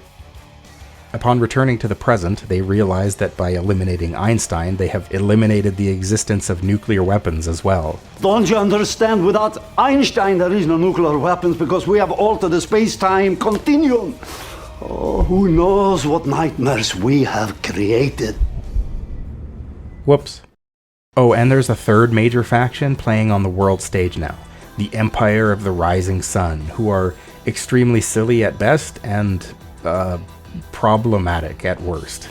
Upon returning to the present, they realize that by eliminating Einstein, they have eliminated the existence of nuclear weapons as well. Don't you understand? Without Einstein, there is no nuclear weapons because we have altered the space-time continuum. Oh, who knows what nightmares we have created. Whoops. Oh, and there's a third major faction playing on the world stage now, the Empire of the Rising Sun, who are extremely silly at best and, problematic at worst.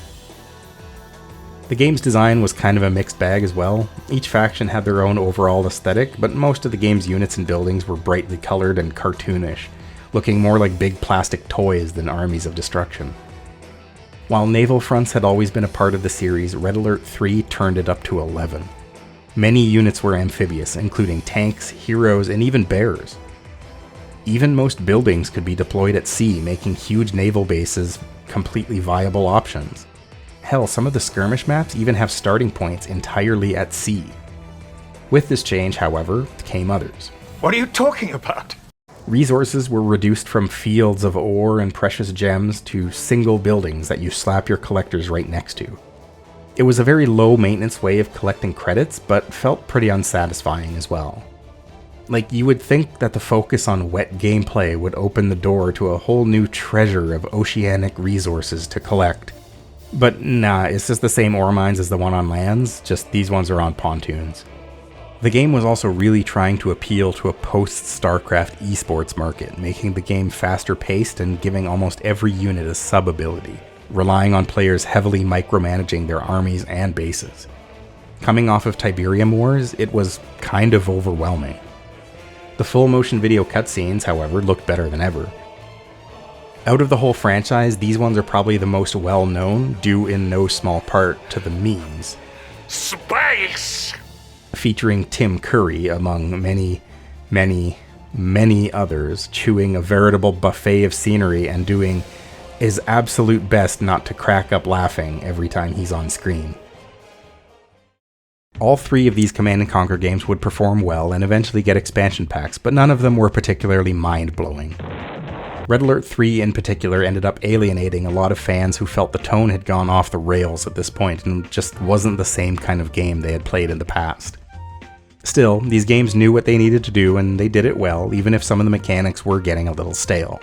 The game's design was kind of a mixed bag as well. Each faction had their own overall aesthetic, but most of the game's units and buildings were brightly colored and cartoonish, looking more like big plastic toys than armies of destruction. While naval fronts had always been a part of the series, Red Alert 3 turned it up to 11. Many units were amphibious, including tanks, heroes, and even bears. Even most buildings could be deployed at sea, making huge naval bases completely viable options. Hell, some of the skirmish maps even have starting points entirely at sea. With this change, however, came others. What are you talking about? Resources were reduced from fields of ore and precious gems to single buildings that you slap your collectors right next to. It was a very low maintenance way of collecting credits, but felt pretty unsatisfying as well. Like, you would think that the focus on wet gameplay would open the door to a whole new treasure of oceanic resources to collect. But nah, it's just the same ore mines as the one on lands, just these ones are on pontoons. The game was also really trying to appeal to a post-StarCraft esports market, making the game faster paced and giving almost every unit a sub-ability, relying on players heavily micromanaging their armies and bases. Coming off of Tiberium Wars, it was kind of overwhelming. The full motion video cutscenes, however, looked better than ever. Out of the whole franchise, these ones are probably the most well-known, due in no small part to the memes. Space! Featuring Tim Curry, among many others, chewing a veritable buffet of scenery and doing his absolute best not to crack up laughing every time he's on screen. All three of these Command & Conquer games would perform well and eventually get expansion packs, but none of them were particularly mind-blowing. Red Alert 3 in particular ended up alienating a lot of fans who felt the tone had gone off the rails at this point and just wasn't the same kind of game they had played in the past. Still, these games knew what they needed to do and they did it well, even if some of the mechanics were getting a little stale.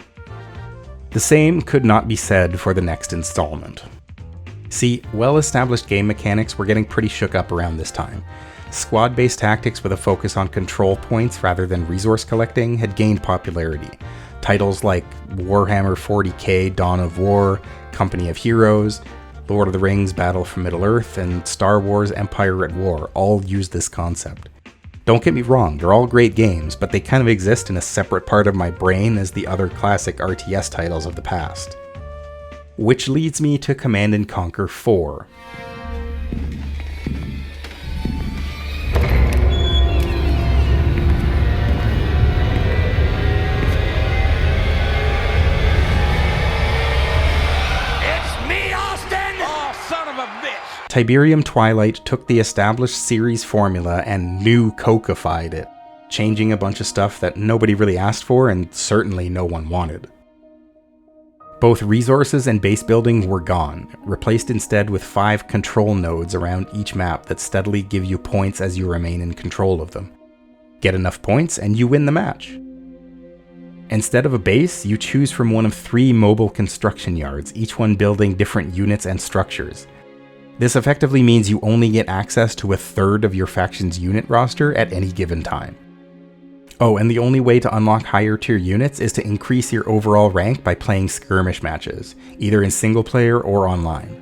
The same could not be said for the next installment. See, well-established game mechanics were getting pretty shook up around this time. Squad-based tactics with a focus on control points rather than resource collecting had gained popularity. Titles like Warhammer 40k Dawn of War, Company of Heroes, Lord of the Rings Battle for Middle-earth, and Star Wars Empire at War all use this concept. Don't get me wrong, they're all great games, but they kind of exist in a separate part of my brain as the other classic RTS titles of the past. Which leads me to Command & Conquer 4. Tiberium Twilight took the established series formula and new cokeified it, changing a bunch of stuff that nobody really asked for and certainly no one wanted. Both resources and base building were gone, replaced instead with 5 control nodes around each map that steadily give you points as you remain in control of them. Get enough points and you win the match. Instead of a base, you choose from one of 3 mobile construction yards, each one building different units and structures. This effectively means you only get access to a third of your faction's unit roster at any given time. Oh, and the only way to unlock higher tier units is to increase your overall rank by playing skirmish matches, either in single player or online.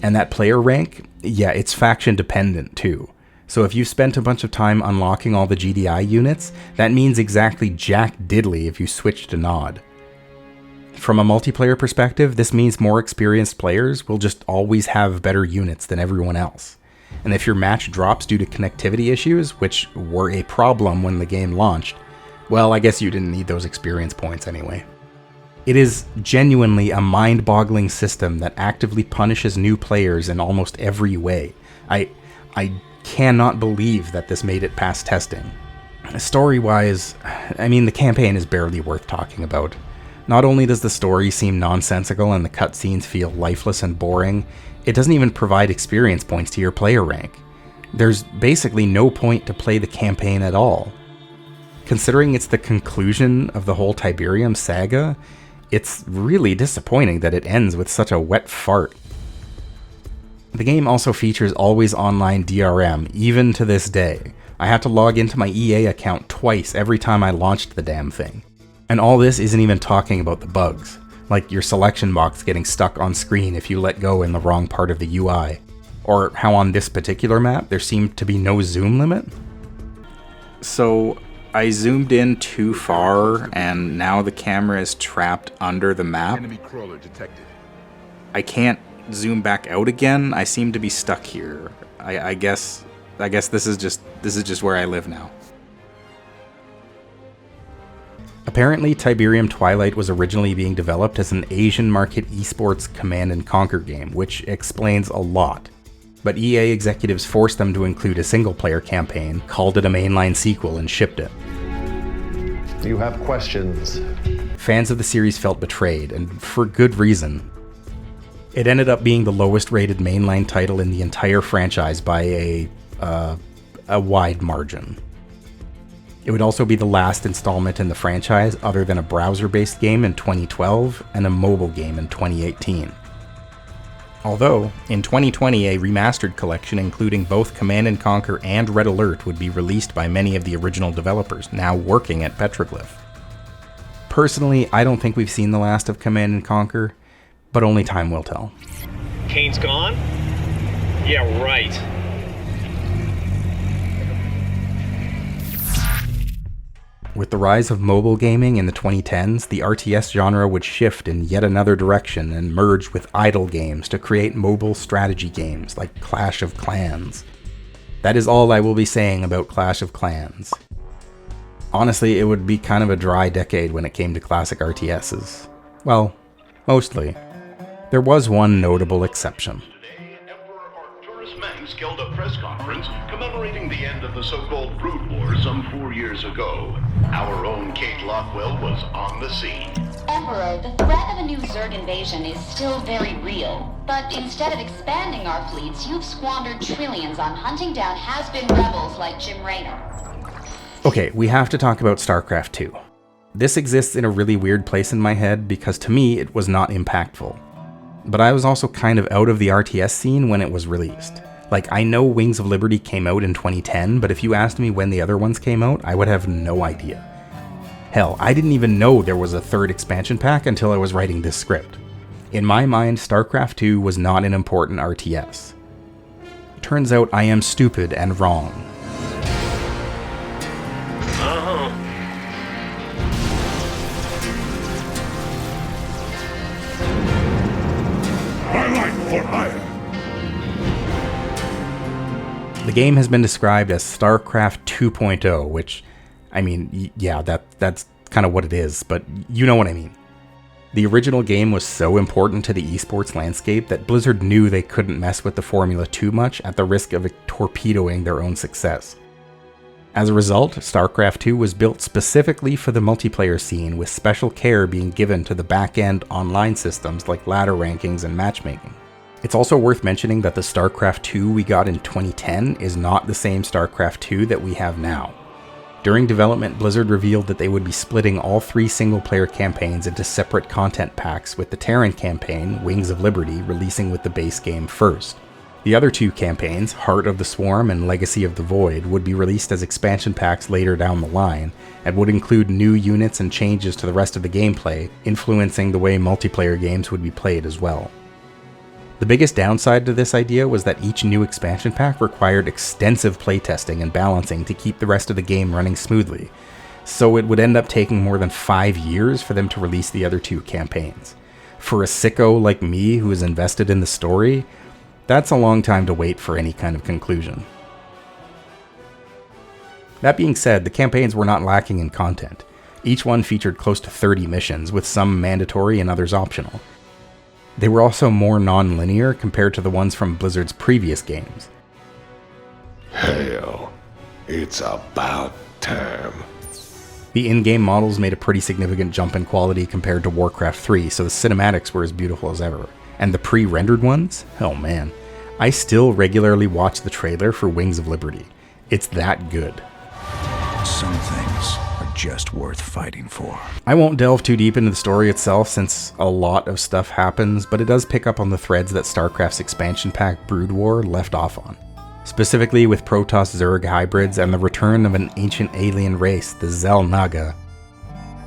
And that player rank, yeah, it's faction dependent too. So if you've spent a bunch of time unlocking all the GDI units, that means exactly jack diddly if you switch to Nod. From a multiplayer perspective, this means more experienced players will just always have better units than everyone else. And if your match drops due to connectivity issues, which were a problem when the game launched, well, I guess you didn't need those experience points anyway. It is genuinely a mind-boggling system that actively punishes new players in almost every way. I cannot believe that this made it past testing. Story-wise, I mean, the campaign is barely worth talking about. Not only does the story seem nonsensical and the cutscenes feel lifeless and boring, it doesn't even provide experience points to your player rank. There's basically no point to play the campaign at all. Considering it's the conclusion of the whole Tiberium saga, it's really disappointing that it ends with such a wet fart. The game also features always online DRM, even to this day. I had to log into my EA account twice every time I launched the damn thing. And all this isn't even talking about the bugs. like your selection box getting stuck on screen if you let go in the wrong part of the UI, or how on this particular map there seemed to be no zoom limit. So I zoomed in too far and now the camera is trapped under the map. Enemy crawler detected. I can't zoom back out again. I seem to be stuck here. I guess this is just where I live now. Apparently, Tiberium Twilight was originally being developed as an Asian market esports command and conquer game, which explains a lot. But EA executives forced them to include a single-player campaign, called it a mainline sequel, and shipped it. You have questions? Fans of the series felt betrayed, and for good reason. It ended up being the lowest-rated mainline title in the entire franchise by a wide margin. It would also be the last installment in the franchise other than a browser-based game in 2012 and a mobile game in 2018. Although, in 2020 a remastered collection including both Command & Conquer and Red Alert would be released by many of the original developers, now working at Petroglyph. Personally, I don't think we've seen the last of Command & Conquer, but only time will tell. Kane's gone? Yeah, right. With the rise of mobile gaming in the 2010s, the RTS genre would shift in yet another direction and merge with idle games to create mobile strategy games like Clash of Clans. That is all I will be saying about Clash of Clans. Honestly, it would be kind of a dry decade when it came to classic RTSs. Well, mostly. There was one notable exception. Mengsk held a press conference commemorating the end of the so-called Brood Wars some 4 years ago. Our own Kate Lockwell was on the scene. Emperor, the threat of a new Zerg invasion is still very real. But instead of expanding our fleets, you've squandered trillions on hunting down has-been rebels like Jim Raynor. Okay, we have to talk about StarCraft II. This exists in a really weird place in my head because to me it was not impactful. But I was also kind of out of the RTS scene when it was released. Like, I know Wings of Liberty came out in 2010, but if you asked me when the other ones came out, I would have no idea. Hell, I didn't even know there was a third expansion pack until I was writing this script. In my mind, StarCraft II was not an important RTS. Turns out I am stupid and wrong. The game has been described as StarCraft 2.0, which, I mean, yeah, that's kind of what it is, but you know what I mean. The original game was so important to the esports landscape that Blizzard knew they couldn't mess with the formula too much at the risk of torpedoing their own success. As a result, StarCraft II was built specifically for the multiplayer scene, with special care being given to the back-end online systems like ladder rankings and matchmaking. It's also worth mentioning that the StarCraft II we got in 2010 is not the same StarCraft II that we have now. During development, Blizzard revealed that they would be splitting all 3 single-player campaigns into separate content packs, with the Terran campaign, Wings of Liberty, releasing with the base game first. The other 2 campaigns, Heart of the Swarm and Legacy of the Void, would be released as expansion packs later down the line, and would include new units and changes to the rest of the gameplay, influencing the way multiplayer games would be played as well. The biggest downside to this idea was that each new expansion pack required extensive playtesting and balancing to keep the rest of the game running smoothly, so it would end up taking more than 5 years for them to release the other 2 campaigns. For a sicko like me who is invested in the story, that's a long time to wait for any kind of conclusion. That being said, the campaigns were not lacking in content. Each one featured close to 30 missions, with some mandatory and others optional. They were also more non-linear compared to the ones from Blizzard's previous games. Hell, it's about time. The in-game models made a pretty significant jump in quality compared to Warcraft III, so the cinematics were as beautiful as ever. And the pre-rendered ones? Oh man. I still regularly watch the trailer for Wings of Liberty. It's that good. Some things are just worth fighting for. I won't delve too deep into the story itself since a lot of stuff happens, but it does pick up on the threads that StarCraft's expansion pack Brood War left off on. Specifically with Protoss Zerg hybrids and the return of an ancient alien race, the Xel'Naga.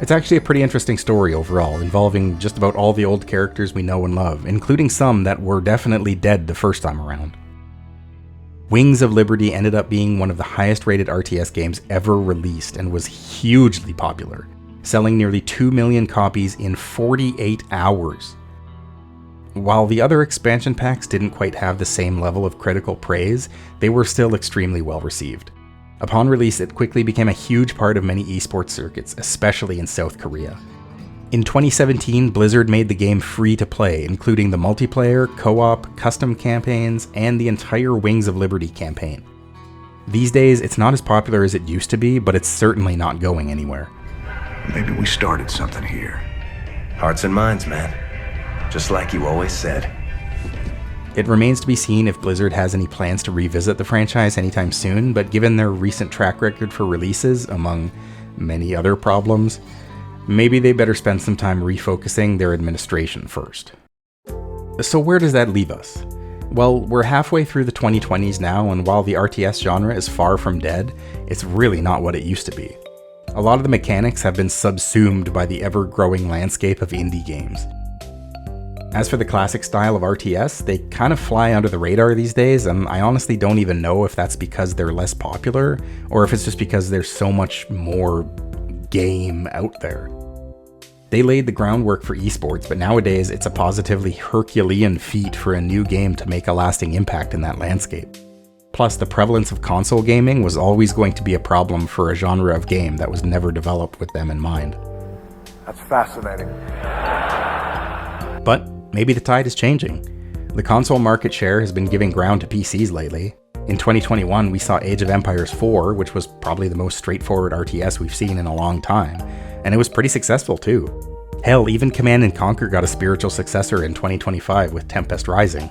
It's actually a pretty interesting story overall, involving just about all the old characters we know and love, including some that were definitely dead the first time around. Wings of Liberty ended up being one of the highest rated RTS games ever released and was hugely popular, selling nearly 2 million copies in 48 hours. While the other expansion packs didn't quite have the same level of critical praise, they were still extremely well received. Upon release, it quickly became a huge part of many esports circuits, especially in South Korea. In 2017, Blizzard made the game free to play, including the multiplayer, co-op, custom campaigns, and the entire Wings of Liberty campaign. These days, it's not as popular as it used to be, but it's certainly not going anywhere. Maybe we started something here. Hearts and minds, man. Just like you always said. It remains to be seen if Blizzard has any plans to revisit the franchise anytime soon, but given their recent track record for releases, among many other problems, maybe they better spend some time refocusing their administration first. So where does that leave us? Well, we're halfway through the 2020s now, and while the RTS genre is far from dead, it's really not what it used to be. A lot of the mechanics have been subsumed by the ever-growing landscape of indie games. As for the classic style of RTS, they kind of fly under the radar these days, and I honestly don't even know if that's because they're less popular, or if it's just because there's so much more game out there. They laid the groundwork for esports, but nowadays it's a positively Herculean feat for a new game to make a lasting impact in that landscape. Plus, the prevalence of console gaming was always going to be a problem for a genre of game that was never developed with them in mind. That's fascinating. But maybe the tide is changing. The console market share has been giving ground to PCs lately. In 2021, we saw Age of Empires IV, which was probably the most straightforward RTS we've seen in a long time, and it was pretty successful too. Hell, even Command & Conquer got a spiritual successor in 2025 with Tempest Rising.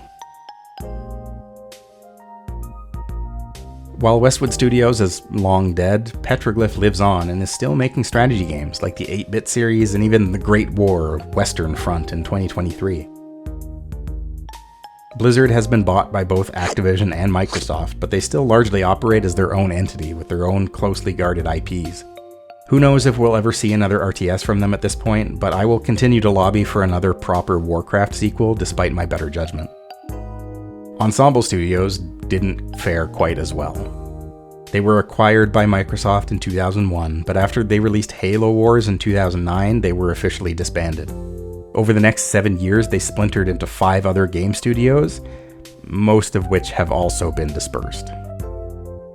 While Westwood Studios is long dead, Petroglyph lives on and is still making strategy games like the 8-bit series and even the Great War Western Front in 2023. Blizzard has been bought by both Activision and Microsoft, but they still largely operate as their own entity with their own closely guarded IPs. Who knows if we'll ever see another RTS from them at this point, but I will continue to lobby for another proper Warcraft sequel despite my better judgment. Ensemble Studios didn't fare quite as well. They were acquired by Microsoft in 2001, but after they released Halo Wars in 2009, they were officially disbanded. Over the next 7 years, they splintered into 5 other game studios, most of which have also been dispersed.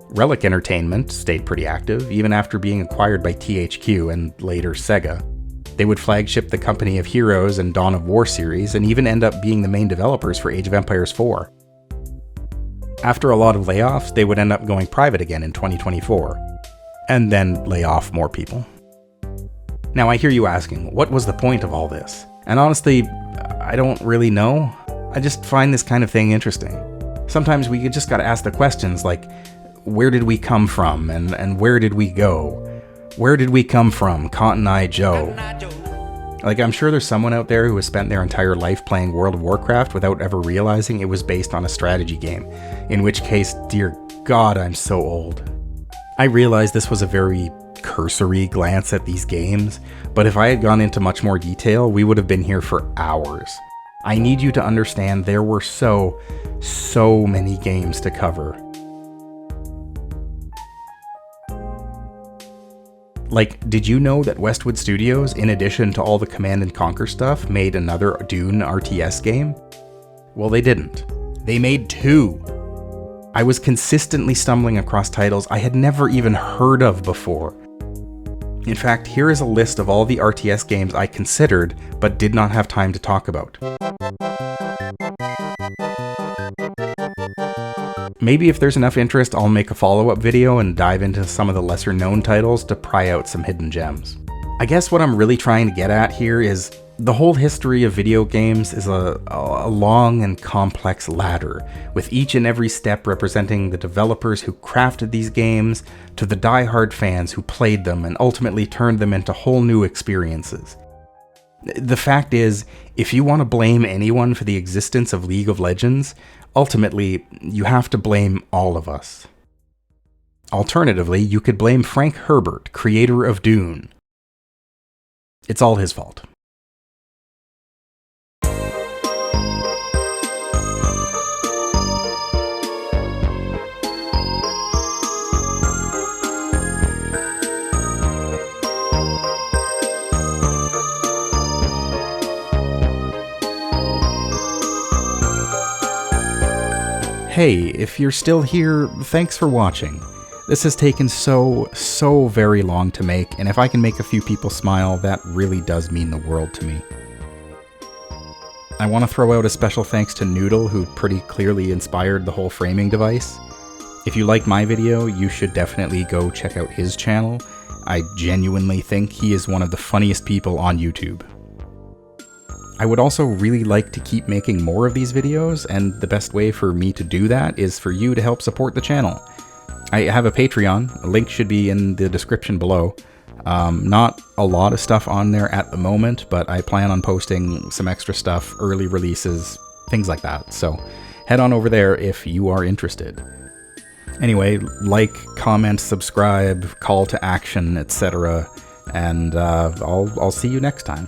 Relic Entertainment stayed pretty active, even after being acquired by THQ and later Sega. They would flagship the Company of Heroes and Dawn of War series, and even end up being the main developers for Age of Empires IV. After a lot of layoffs, they would end up going private again in 2024, and then lay off more people. Now I hear you asking, what was the point of all this? And honestly, I don't really know. I just find this kind of thing interesting. Sometimes we just gotta ask the questions like, where did we come from, and where did we go? Where did we come from, Cotton Eye Joe? Like, I'm sure there's someone out there who has spent their entire life playing World of Warcraft without ever realizing it was based on a strategy game, in which case, dear God, I'm so old. I realize this was a very cursory glance at these games, but if I had gone into much more detail, we would have been here for hours. I need you to understand there were so many games to cover. Like, did you know that Westwood Studios, in addition to all the Command & Conquer stuff, made another Dune RTS game? Well, they didn't. They made 2. I was consistently stumbling across titles I had never even heard of before. In fact, here is a list of all the RTS games I considered, but did not have time to talk about. Maybe if there's enough interest, I'll make a follow-up video and dive into some of the lesser-known titles to pry out some hidden gems. I guess what I'm really trying to get at here is the whole history of video games is a long and complex ladder, with each and every step representing the developers who crafted these games to the die-hard fans who played them and ultimately turned them into whole new experiences. The fact is, if you want to blame anyone for the existence of League of Legends, ultimately, you have to blame all of us. Alternatively, you could blame Frank Herbert, creator of Dune. It's all his fault. Hey, if you're still here, thanks for watching. This has taken so very long to make, and if I can make a few people smile, that really does mean the world to me. I want to throw out a special thanks to Noodle, who pretty clearly inspired the whole framing device. If you like my video, you should definitely go check out his channel. I genuinely think he is one of the funniest people on YouTube. I would also really like to keep making more of these videos, and the best way for me to do that is for you to help support the channel. I have a Patreon, a link should be in the description below. Not a lot of stuff on there at the moment, but I plan on posting some extra stuff, early releases, things like that. So head on over there if you are interested. Anyway, like, comment, subscribe, call to action, etc. And I'll see you next time.